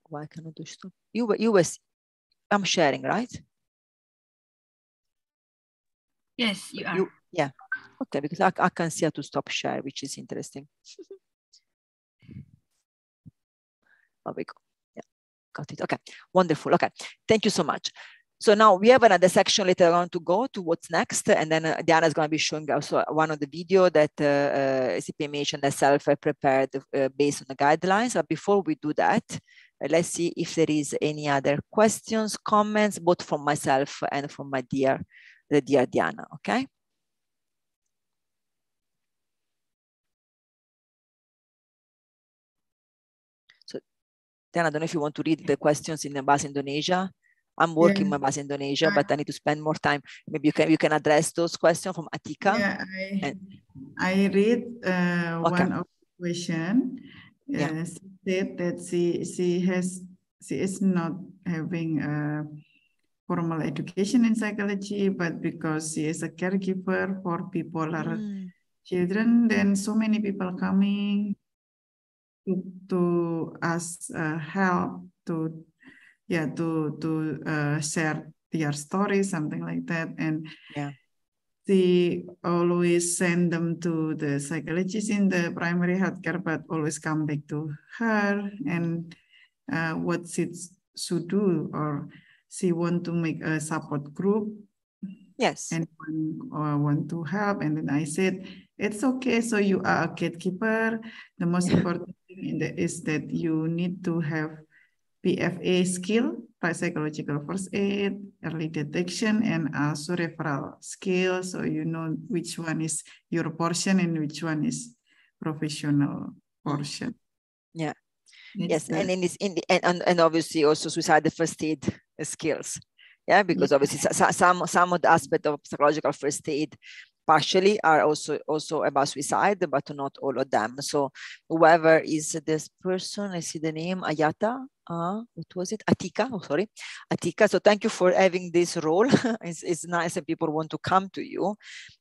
Why cannot do stop? I'm sharing, right?
Yes, you are.
Yeah. Okay, because I can see how to stop share, which is interesting. There we go. Yeah, got it. Okay, wonderful. Okay, thank you so much. So now we have another section later on to go to what's next, and then Diana is going to be showing also one of the video that CPMH and herself have prepared based on the guidelines. But before we do that, let's see if there is any other questions, comments, both from myself and from the dear Diana. Okay. So Diana, I don't know if you want to read the questions in Bahasa Indonesia. I'm working my Bahasa Indonesia, but I need to spend more time. Maybe you can address those questions from Atika.
Yeah, I read one of the question. She said that she is not having a formal education in psychology, but because she is a caregiver for bipolar children, then so many people coming to ask help to share their stories, something like that, and she always send them to the psychologist in the primary healthcare, but always come back to her and what she should do, or she want to make a support group.
Yes.
And want to help. And then I said, it's okay. So you are a gatekeeper. The most important thing is that you need to have PFA skill, psychological first aid, early detection, and also referral skill. So you know which one is your portion and which one is professional portion.
Yeah. Yes, and in this, and obviously also suicide first aid skills. Yeah, because obviously some of the aspects of psychological first aid partially are also about suicide, but not all of them. So whoever is this person, I see the name Ayata. What was it? Atika. Oh, sorry, Atika. So thank you for having this role. It's nice that people want to come to you,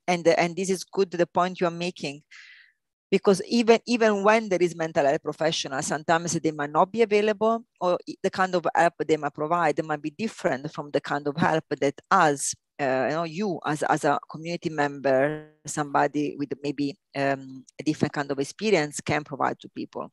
and this is good. The point you are making. Because even when there is mental health professionals, sometimes they might not be available, or the kind of help they might provide might be different from the kind of help that us, you as a community member, somebody with maybe a different kind of experience can provide to people.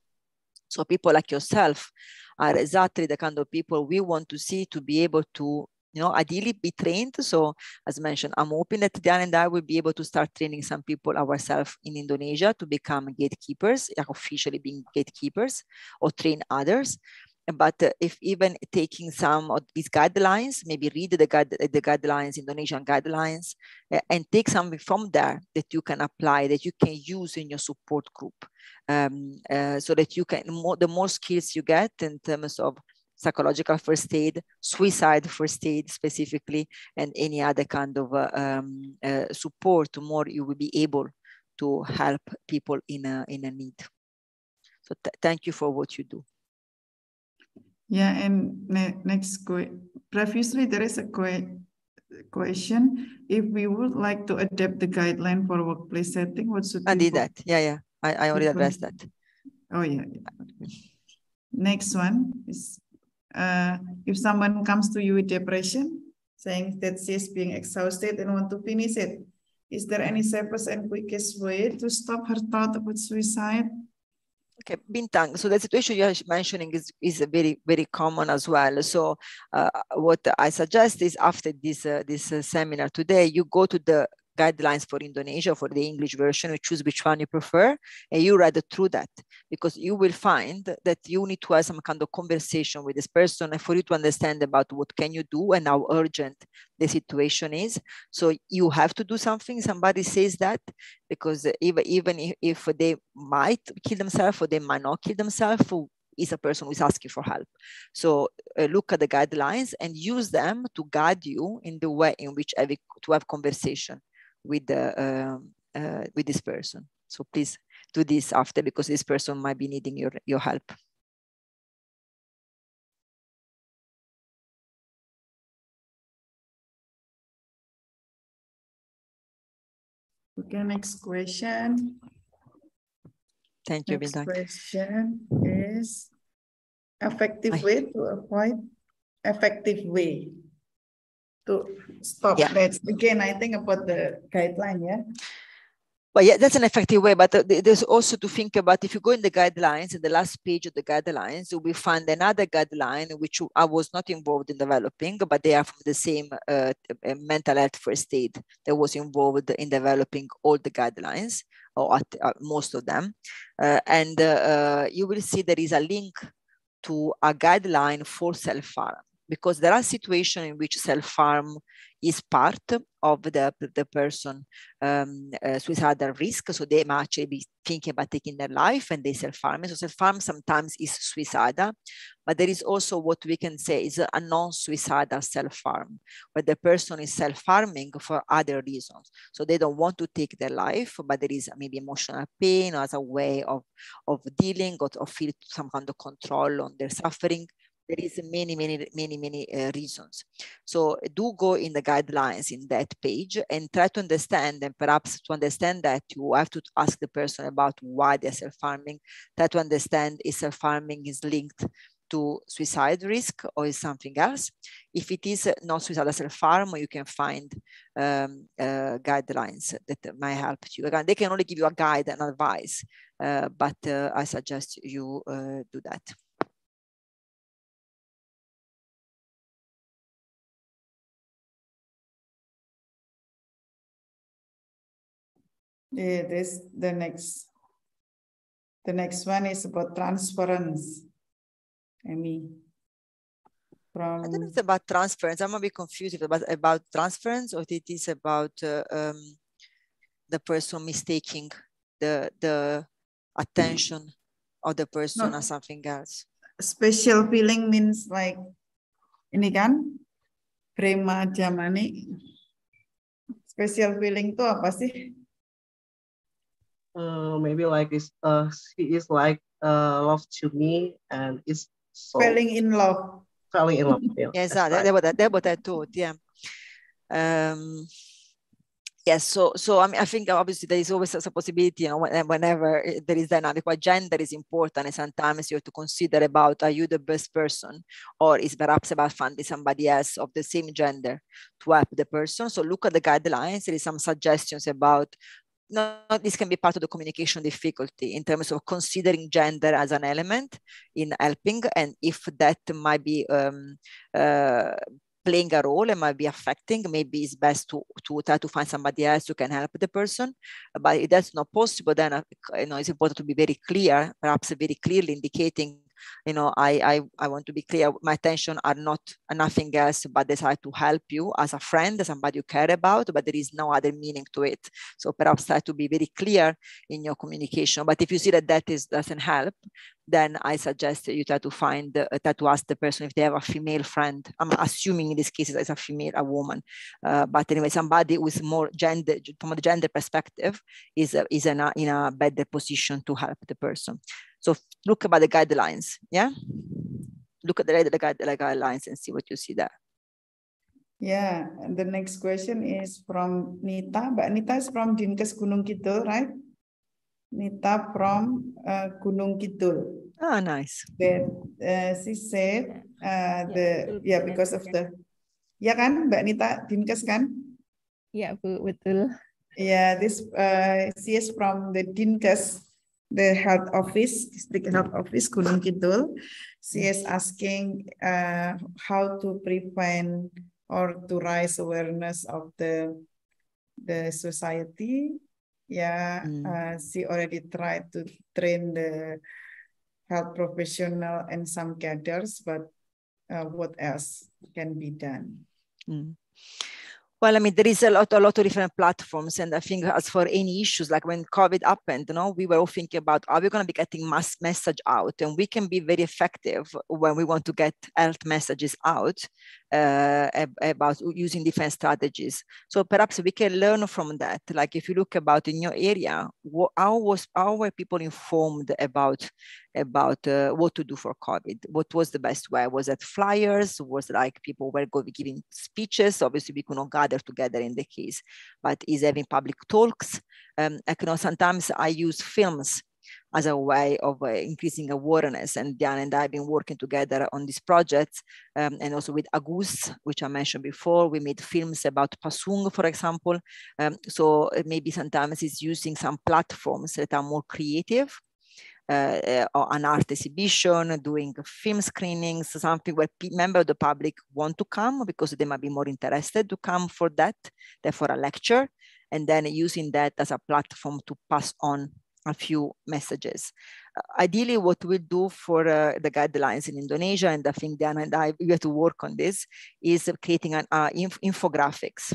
So people like yourself are exactly the kind of people we want to see to be able to, ideally be trained. So as mentioned, I'm hoping that Diana and I will be able to start training some people ourselves in Indonesia to become gatekeepers, officially being gatekeepers, or train others. But if even taking some of these guidelines, maybe read the guidelines, Indonesian guidelines, and take something from there that you can apply, that you can use in your support group, so that you can, the more skills you get in terms of psychological first aid, suicide first aid specifically, and any other kind of support, the more you will be able to help people in a need. So thank you for what you do.
Yeah, and next previously there is a question. If we would like to adapt the guideline for workplace setting, what should
I did that. Yeah. I already addressed that.
Oh yeah. Next one is if someone comes to you with depression, saying that she's being exhausted and want to finish it, is there any safest and quickest way to stop her thought about suicide?
Okay, Bintang. So the situation you're mentioning is very, very common as well. So what I suggest is after this seminar today, you go to the guidelines for Indonesia, for the English version, you choose which one you prefer, and you read through that, because you will find that you need to have some kind of conversation with this person and for you to understand about what can you do and how urgent the situation is. So you have to do something. Somebody says that, because even if they might kill themselves or they might not kill themselves, is a person who is asking for help. So look at the guidelines and use them to guide you in the way in which to have conversation with this person. So please do this after, because this person might be needing your help.
Okay, next question.
Thank you,
Next
Bintang.
question is, Effective way to avoid, effective way to stop.
Yeah.
That's again, I think about the guideline, yeah.
But yeah, that's an effective way. But there's also to think about, if you go in the guidelines, in the last page of the guidelines, we find another guideline, which I was not involved in developing, but they are from the same mental health first aid that was involved in developing all the guidelines, or most of them. And you will see there is a link to a guideline for self-harm, because there are situations in which self-harm is part of the person suicidal risk. So they might actually be thinking about taking their life and they self-harm. So self-harm sometimes is suicidal, but there is also what we can say is a non-suicidal self-harm, where the person is self-harming for other reasons. So they don't want to take their life, but there is maybe emotional pain as a way of dealing or feel some kind of control on their suffering. There is many reasons. So do go in the guidelines in that page and try to understand, and perhaps to understand that you have to ask the person about why they're self-harming, try to understand if self-harming is linked to suicide risk or is something else. If it is not suicidal self-harm, you can find guidelines that might help you. Again, they can only give you a guide and advice, but I suggest you do that.
Yeah, the next one is about transference. Amy.
I don't know if it's about transference. I'm a bit confused about transference, or it is about the person mistaking the attention of the person as something else.
Special feeling means like ini kan prema jamani. Special feeling itu apa sih?
Maybe like this. He is like love to me, and is so
falling in love.
Falling in love. Yeah,
yes,
right.
that's what I thought. Yeah. Yes, so I mean, I think obviously there is always a possibility, you know, whenever there is dynamic, but gender is important, and sometimes you have to consider about, are you the best person, or is perhaps about finding somebody else of the same gender to help the person. So look at the guidelines. There is some suggestions about, this can be part of the communication difficulty in terms of considering gender as an element in helping, and if that might be playing a role and might be affecting, maybe it's best to try to find somebody else who can help the person. But if that's not possible, then it's important to be very clear, perhaps very clearly indicating, I want to be clear, my intention are nothing else but desire to help you as a friend, somebody you care about, but there is no other meaning to it. So perhaps try to be very clear in your communication. But if you see that doesn't help, then I suggest that you try to ask the person if they have a female friend. I'm assuming in this case it's a woman. But anyway, somebody with more gender, from a gender perspective, is in a better position to help the person. So look about the guidelines, yeah? Look at the guidelines and see what you see there.
Yeah, and the next question is from Nita. Mbak Nita is from Dinkes Gunung Kidul, right? Nita from Gunung Kidul.
Oh, nice.
That she said because of the, ya kan Mbak Nita Dinkes kan?
Ya, Bu, betul.
Yeah, this she is from the Dinkes, the health office, district health office Gunung Kidul. She is asking how to prevent or to raise awareness of the society. Yeah, she already tried to train the health professional and some cadres, but what else can be done?
Well, I mean, there is a lot of different platforms. And I think as for any issues, like when COVID happened, we were all thinking about, are we going to be getting mass message out? And we can be very effective when we want to get health messages out about using different strategies. So perhaps we can learn from that. Like if you look about in your area, how were people informed about what to do for COVID? What was the best way? Was it flyers? Was it like people were giving speeches? Obviously, we could not gather together in the case, but is having public talks. Sometimes I use films as a way of increasing awareness. And Diana and I have been working together on these projects, and also with Agus, which I mentioned before. We made films about Pasung, for example. So maybe sometimes it's using some platforms that are more creative, or an art exhibition, doing film screenings, something where members of the public want to come because they might be more interested to come for that than for a lecture, and then using that as a platform to pass on a few messages. Ideally, what we'll do for the guidelines in Indonesia, and I think Diana and I, we have to work on this, is creating an infographics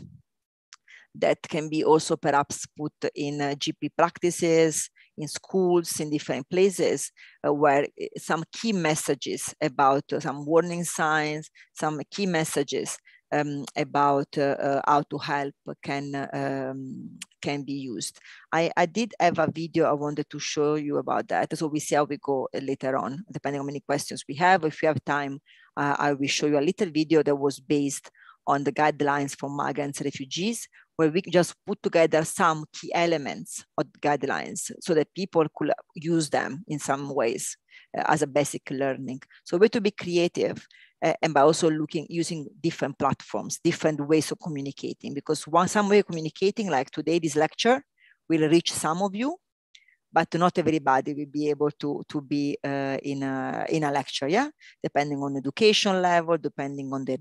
that can be also perhaps put in GP practices, in schools, in different places, where some key messages about some warning signs, some key messages about how to help can be used. I did have a video I wanted to show you about that. So we see how we go later on, depending on how many questions we have. If you have time, I will show you a little video that was based on the guidelines for migrants, refugees, where we just put together some key elements of guidelines so that people could use them in some ways as a basic learning. So we have to be creative, and by also using different platforms, different ways of communicating, because some way of communicating, like today, this lecture will reach some of you, but not everybody will be able to be in a lecture, yeah? Depending on education level, depending on the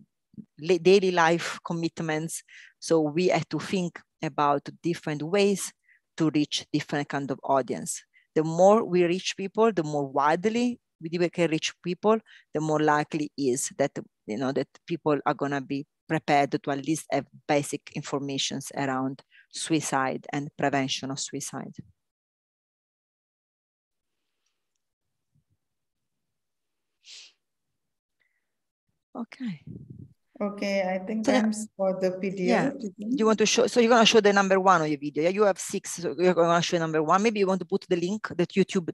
daily life commitments. So we have to think about different ways to reach different kind of audience. The more we reach people, the more widely we can reach people, the more likely is that, that people are gonna be prepared to at least have basic informations around suicide and prevention of suicide. Okay.
Okay, I think thanks for the video.
Yeah. You want to show, so you're going to show the number one of your video. Yeah, you have 6, so you're going to show number 1. Maybe you want to put the link, the YouTube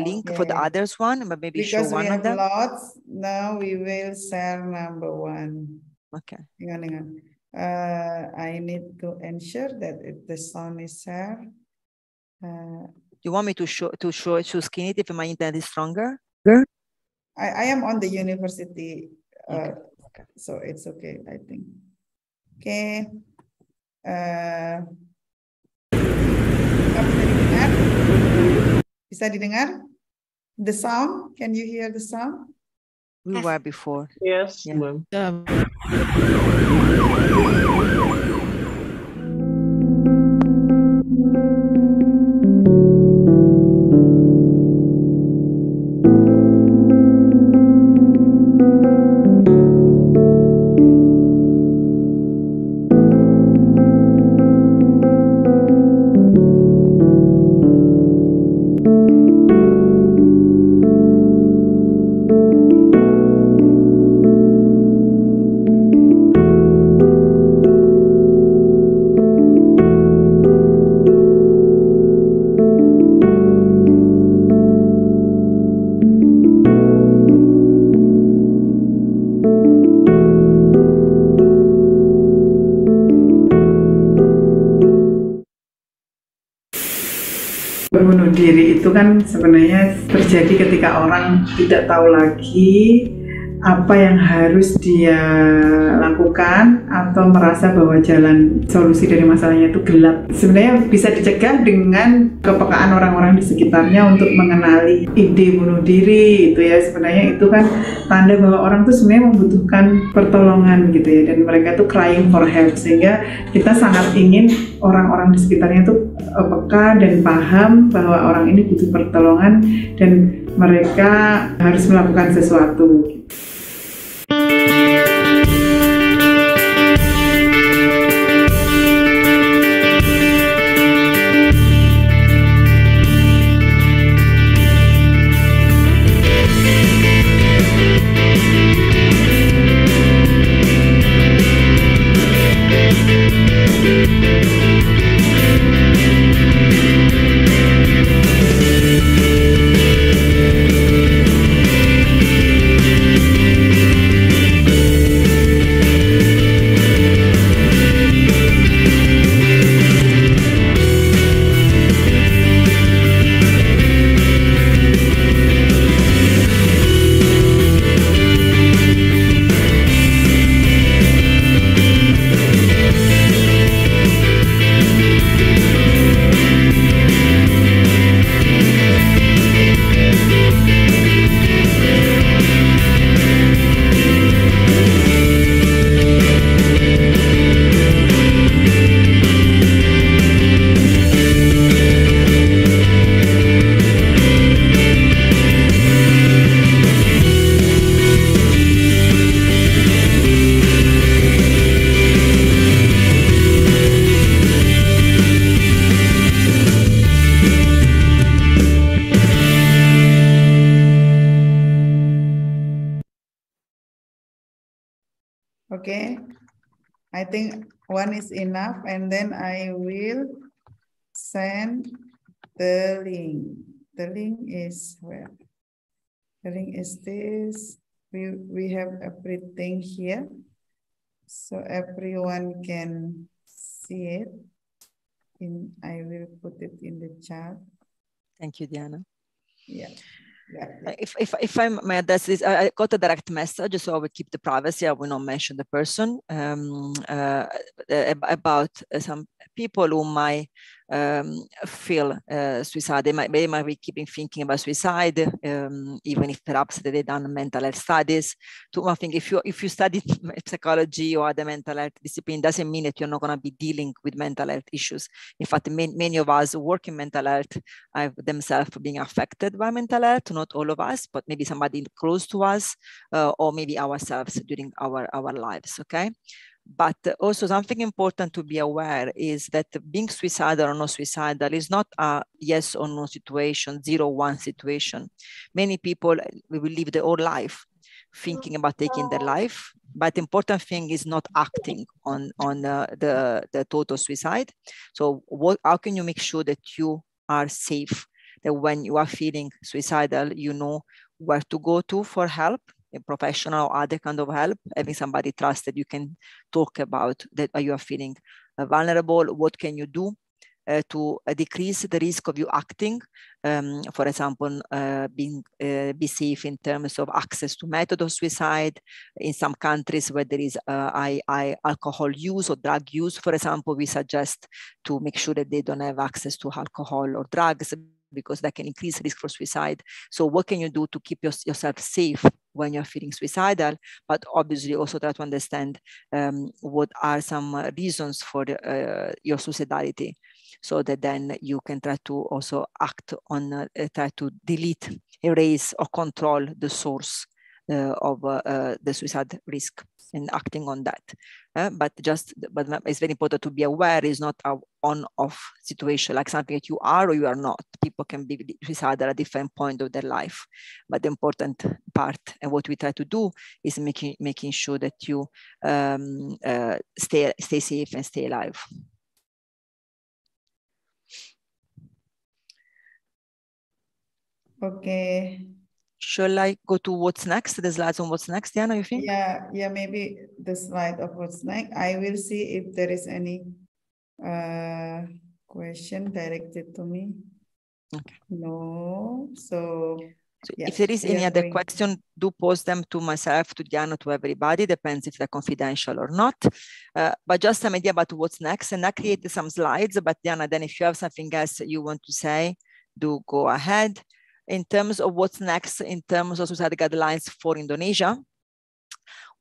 link for the others one, but maybe
because
show one of them.
Because we have lots, now we will share number 1.
Okay.
Hang on. I need to ensure that the sound is shared.
You want me to screen it if my internet is stronger?
I am on the university.
Okay.
So it's okay, I think. Okay. Bisa didengar? The sound? Can you hear the sound?
We were before.
Yes,
yeah.
ma'am.
Bunuh diri itu kan sebenarnya terjadi ketika orang tidak tahu lagi apa yang harus dia lakukan atau merasa bahwa jalan solusi dari masalahnya itu gelap. Sebenarnya bisa dicegah dengan kepekaan orang-orang di sekitarnya untuk mengenali ide bunuh diri itu ya. Sebenarnya itu kan tanda bahwa orang tuh sebenarnya membutuhkan pertolongan gitu ya, dan mereka tuh crying for help, sehingga kita sangat ingin orang-orang di sekitarnya tuh peka dan paham bahwa orang ini butuh pertolongan dan mereka harus melakukan sesuatu. Okay. I think one is enough, and then I will send the link. The link is where? The link is this. We have everything here, so everyone can see it. I will put it in the chat.
Thank you, Diana.
Yeah.
If I may address this, I got a direct message, so I will keep the privacy. I will not mention the person about some people who might feel suicide. They might be keeping thinking about suicide, even if perhaps they've done mental health studies. I think if you study psychology or other mental health discipline, doesn't mean that you're not going to be dealing with mental health issues. In fact, many of us who work in mental health are themselves being affected by mental health. Not all of us, but maybe somebody close to us, or maybe ourselves during our lives. Okay. But also something important to be aware is that being suicidal or not suicidal is not a yes or no situation, 0-1 situation. Many people will live their whole life thinking about taking their life, but the important thing is not acting on the thought of suicide. So how can you make sure that you are safe, that when you are feeling suicidal, you know where to go to for help, a professional or other kind of help, having somebody trusted you can talk about that you are feeling vulnerable. What can you do to decrease the risk of you acting? For example, be safe in terms of access to method of suicide. In some countries where there is alcohol use or drug use, for example, we suggest to make sure that they don't have access to alcohol or drugs, because that can increase risk for suicide. So what can you do to keep yourself safe when you're feeling suicidal? But obviously also try to understand what are some reasons for your suicidality, so that then you can try to also act on, try to delete, erase, or control the source of the suicide risk, and acting on that. But it's very important to be aware it's not a on-off situation, like something that you are or you are not. People can be suicidal at a different point of their life. But the important part, and what we try to do, is making sure that you stay safe and stay alive.
Okay.
Shall I go to what's next? The slides on what's next, Diana, you think?
Yeah, maybe the slide of what's next. I will see if there is any question directed to me.
Okay.
No, so yeah,
if there is any other question, do post them to myself, to Diana, to everybody. Depends if they're confidential or not. But just some idea about what's next. And I created some slides, but Diana, then if you have something else you want to say, do go ahead. In terms of what's next, in terms of suicide guidelines for Indonesia,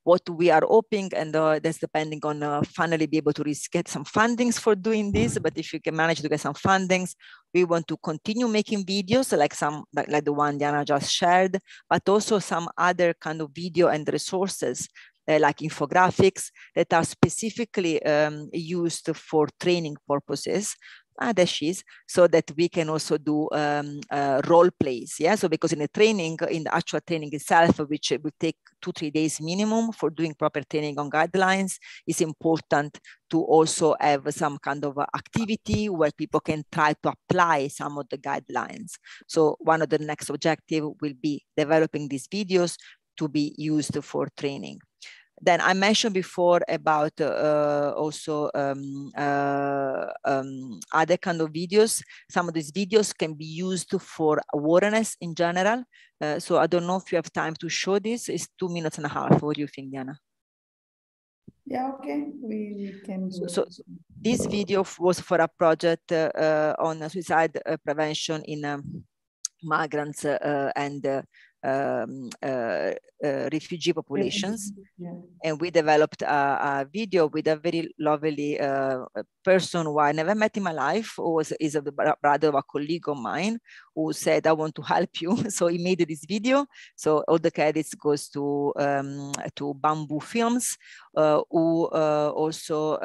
what we are hoping, and that's depending on finally be able to get some fundings for doing this, but if you can manage to get some fundings, we want to continue making videos like the one Diana just shared, but also some other kind of video and resources like infographics that are specifically used for training purposes. There she is, so that we can also do role plays. Yeah, so because in the actual training itself, which will take 2-3 days minimum for doing proper training on guidelines, it's important to also have some kind of activity where people can try to apply some of the guidelines. So one of the next objectives will be developing these videos to be used for training. Then I mentioned before about also other kind of videos. Some of these videos can be used for awareness in general. So I don't know if you have time to show this. It's 2.5 minutes. What do you think, Diana?
Yeah, okay, we can do
so this video was for a project on suicide prevention in migrants and refugee populations.
Yeah.
And we developed a video with a very lovely person who I never met in my life, who is a brother of a colleague of mine, who said, I want to help you. So he made this video. So all the credits goes to Bamboo Films, who also,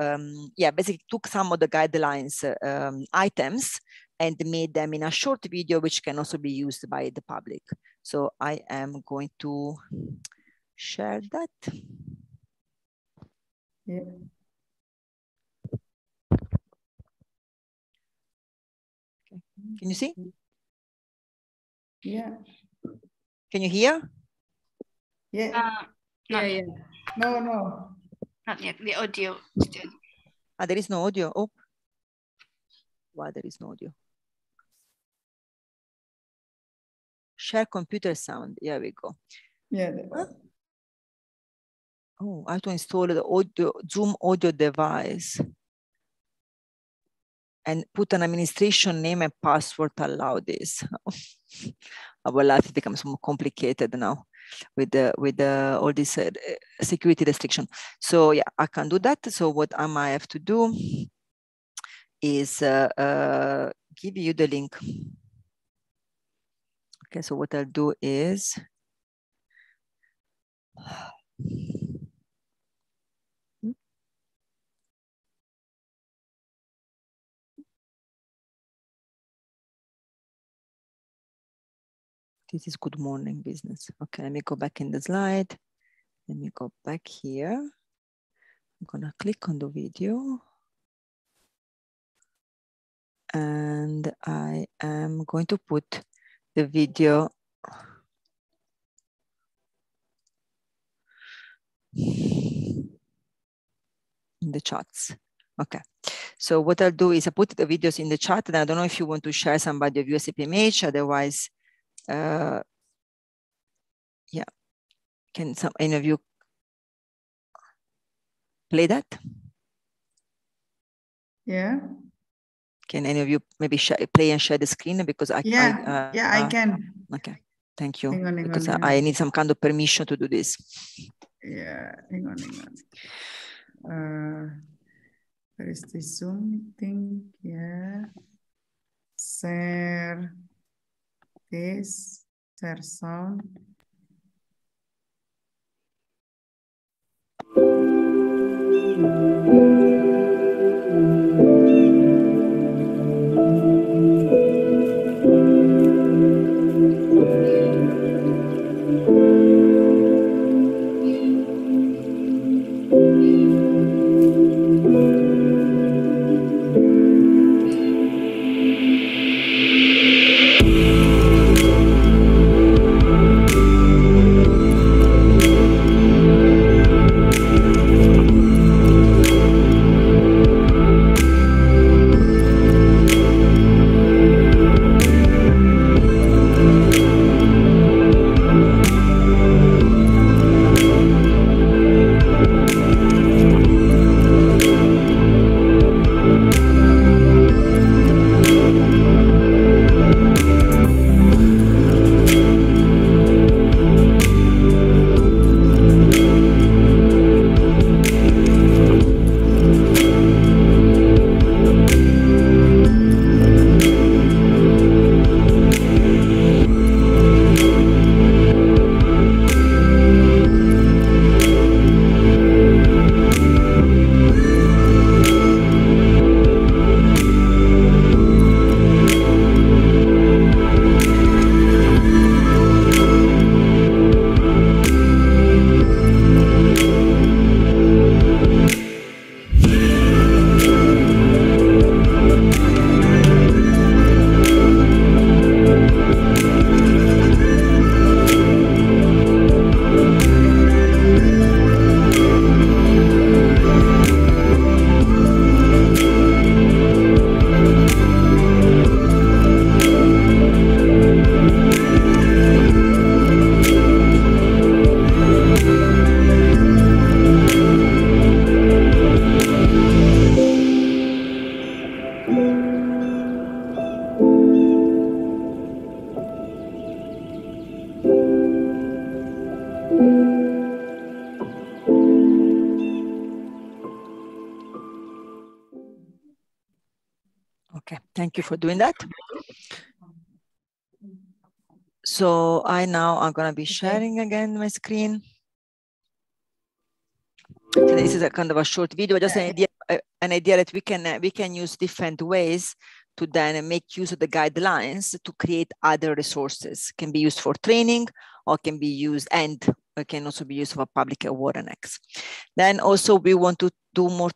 basically took some of the guidelines items and made them in a short video, which can also be used by the public. So I am going to share that.
Yeah.
Can you see?
Yeah.
Can you hear?
Yeah.
Not,
Yeah. No, no.
not yet. The audio still.
Ah, there is no audio. Oh, why there is no audio? Share computer sound. Here we go.
Yeah.
Huh? Oh, I have to install the audio, Zoom audio device and put an administration name and password to allow this. Our life becomes more complicated now with all this security restriction. So yeah, I can do that. So what I might have to do is give you the link. Okay, so what I'll do is this is good morning business. Okay, let me go back in the slide. Let me go back here. I'm gonna click on the video. And I am going to put the video in the chats. Okay, so what I'll do is I put the videos in the chat, and I don't know if you want to share somebody of USAPMH, otherwise, yeah, can any of you play that?
Yeah.
Can any of you maybe play and share the screen, because I
can.
Okay, thank you.
Hang on,
because I need some kind of permission to do this.
Yeah, hang on. Where is the Zoom meeting? Yeah. Share this, share sound.
Okay, thank you for doing that. So I'm gonna be sharing again my screen. So this is a kind of a short video, just an idea that we can use different ways to then make use of the guidelines to create other resources. Can be used for training, or can be used, and can also be used for public awareness. Then also we want to do more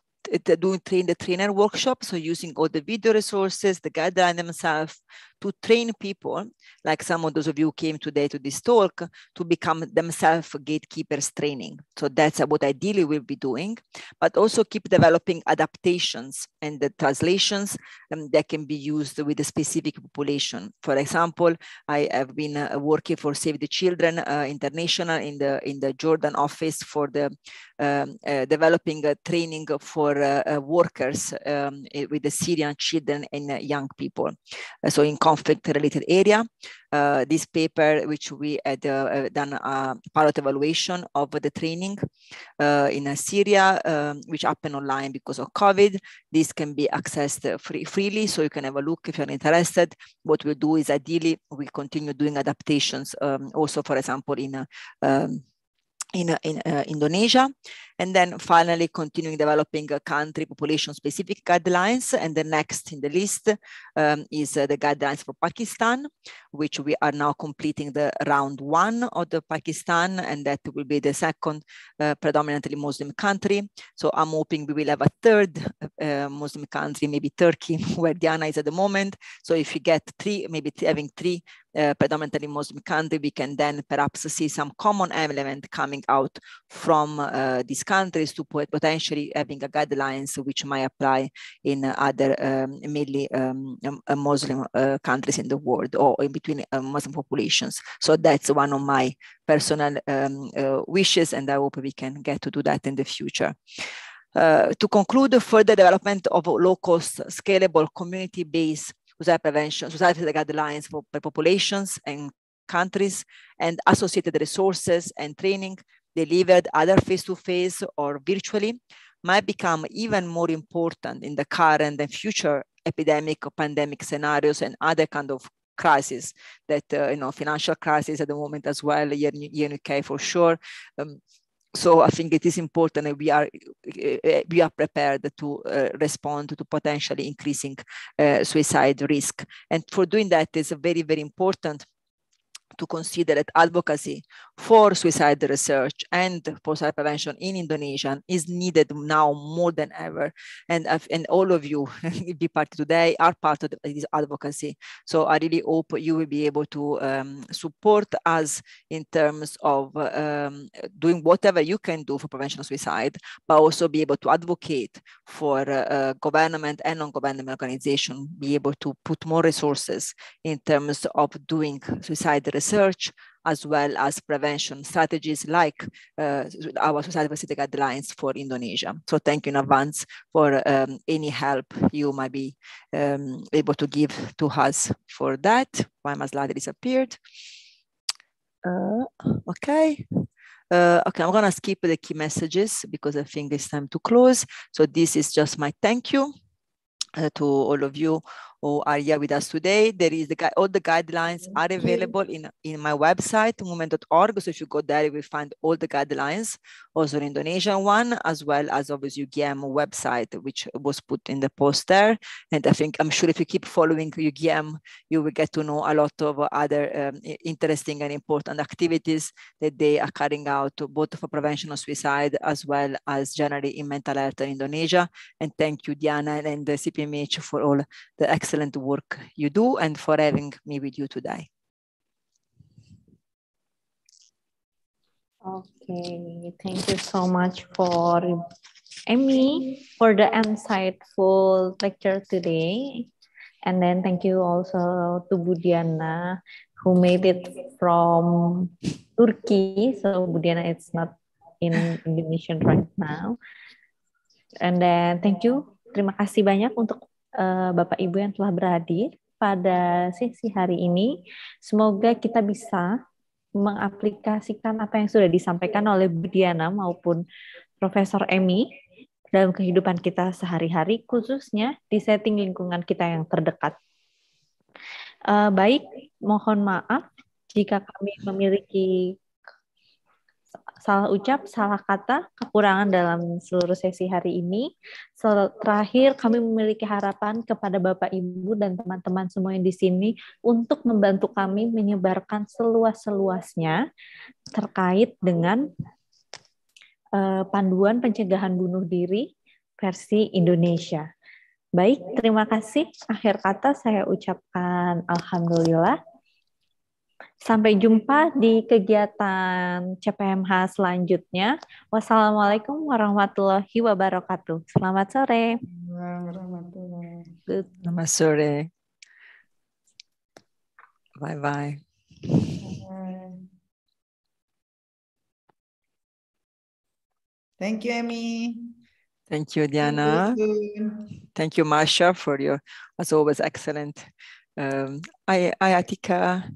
train the trainer workshop, so using all the video resources, the guideline themselves, to train people, like some of those of you who came today to this talk, to become themselves gatekeepers training. So that's what ideally we'll be doing, but also keep developing adaptations and the translations that can be used with a specific population. For example, I have been working for Save the Children International in the Jordan office for the developing training for workers with the Syrian children and young people. So in conflict-related area, this paper, which we had done a pilot evaluation of the training in Syria, which happened online because of COVID. This can be accessed freely, so you can have a look if you're interested. What we'll do is ideally we'll continue doing adaptations, also, for example, in Indonesia, and then finally continuing developing country population specific guidelines. And the next in the list is the guidelines for Pakistan, which we are now completing the round 1 of the Pakistan, and that will be the second predominantly Muslim country. So I'm hoping we will have a third Muslim country, maybe Turkey, where Diana is at the moment. So if you get 3, maybe having 3 predominantly Muslim country, we can then perhaps see some common element coming out from these countries to potentially having a guidelines which might apply in other mainly Muslim countries in the world, or in between Muslim populations. So that's one of my personal wishes, and I hope we can get to do that in the future. To conclude, further development of low-cost, scalable, community-based suicide prevention, suicide guidelines for populations and countries, and associated resources and training delivered either face-to-face or virtually might become even more important in the current and future epidemic or pandemic scenarios and other kind of crises that, financial crisis at the moment as well, here in UK for sure. So I think it is important that we are prepared to respond to potentially increasing suicide risk. And for doing that, it's very, very important to consider that advocacy for suicide research and for suicide prevention in Indonesia is needed now more than ever. And all of you be part today are part of this advocacy. So I really hope you will be able to support us in terms of doing whatever you can do for prevention of suicide, but also be able to advocate for government and non-government organizations be able to put more resources in terms of doing suicide research, as well as prevention strategies like our suicide facility guidelines for Indonesia. So thank you in advance for any help you might be able to give to us for that. Why my slide disappeared? Okay. Okay, I'm gonna skip the key messages because I think it's time to close. So this is just my thank you to all of you who are here with us today. There is all the guidelines are available in my website, movement.org. So if you go there, you will find all the guidelines, also the Indonesian one, as well as obviously UGM website, which was put in the post there. And I'm sure if you keep following UGM, you will get to know a lot of other interesting and important activities that they are carrying out, both for prevention of suicide, as well as generally in mental health in Indonesia. And thank you, Diana and the CPMH, for all the excellent work you do and for having me with you today.
Okay, thank you so much for Amy for the insightful lecture today. And then thank you also to Budiana who made it from Turkey. So Budiana is not in Indonesia right now. And then thank you. Terima kasih banyak untuk Bapak Ibu yang telah berhadir pada sesi hari ini. Semoga kita bisa mengaplikasikan apa yang sudah disampaikan oleh Bu Diana maupun Profesor Emi dalam kehidupan kita sehari-hari, khususnya di setting lingkungan kita yang terdekat. Baik, mohon maaf jika kami memiliki salah ucap, salah kata, kekurangan dalam seluruh sesi hari ini. Terakhir, kami memiliki harapan kepada Bapak, Ibu, dan teman-teman semua yang di sini untuk membantu kami menyebarkan seluas-luasnya terkait dengan panduan pencegahan bunuh diri versi Indonesia. Baik, terima kasih. Akhir kata saya ucapkan alhamdulillah. Sampai jumpa di kegiatan CPMH selanjutnya. Wassalamualaikum warahmatullahi wabarakatuh. Selamat sore.
Selamat sore. Bye-bye.
Thank you, Amy.
Thank you, Diana. Thank you, Masha, for your, as always, excellent. Atika.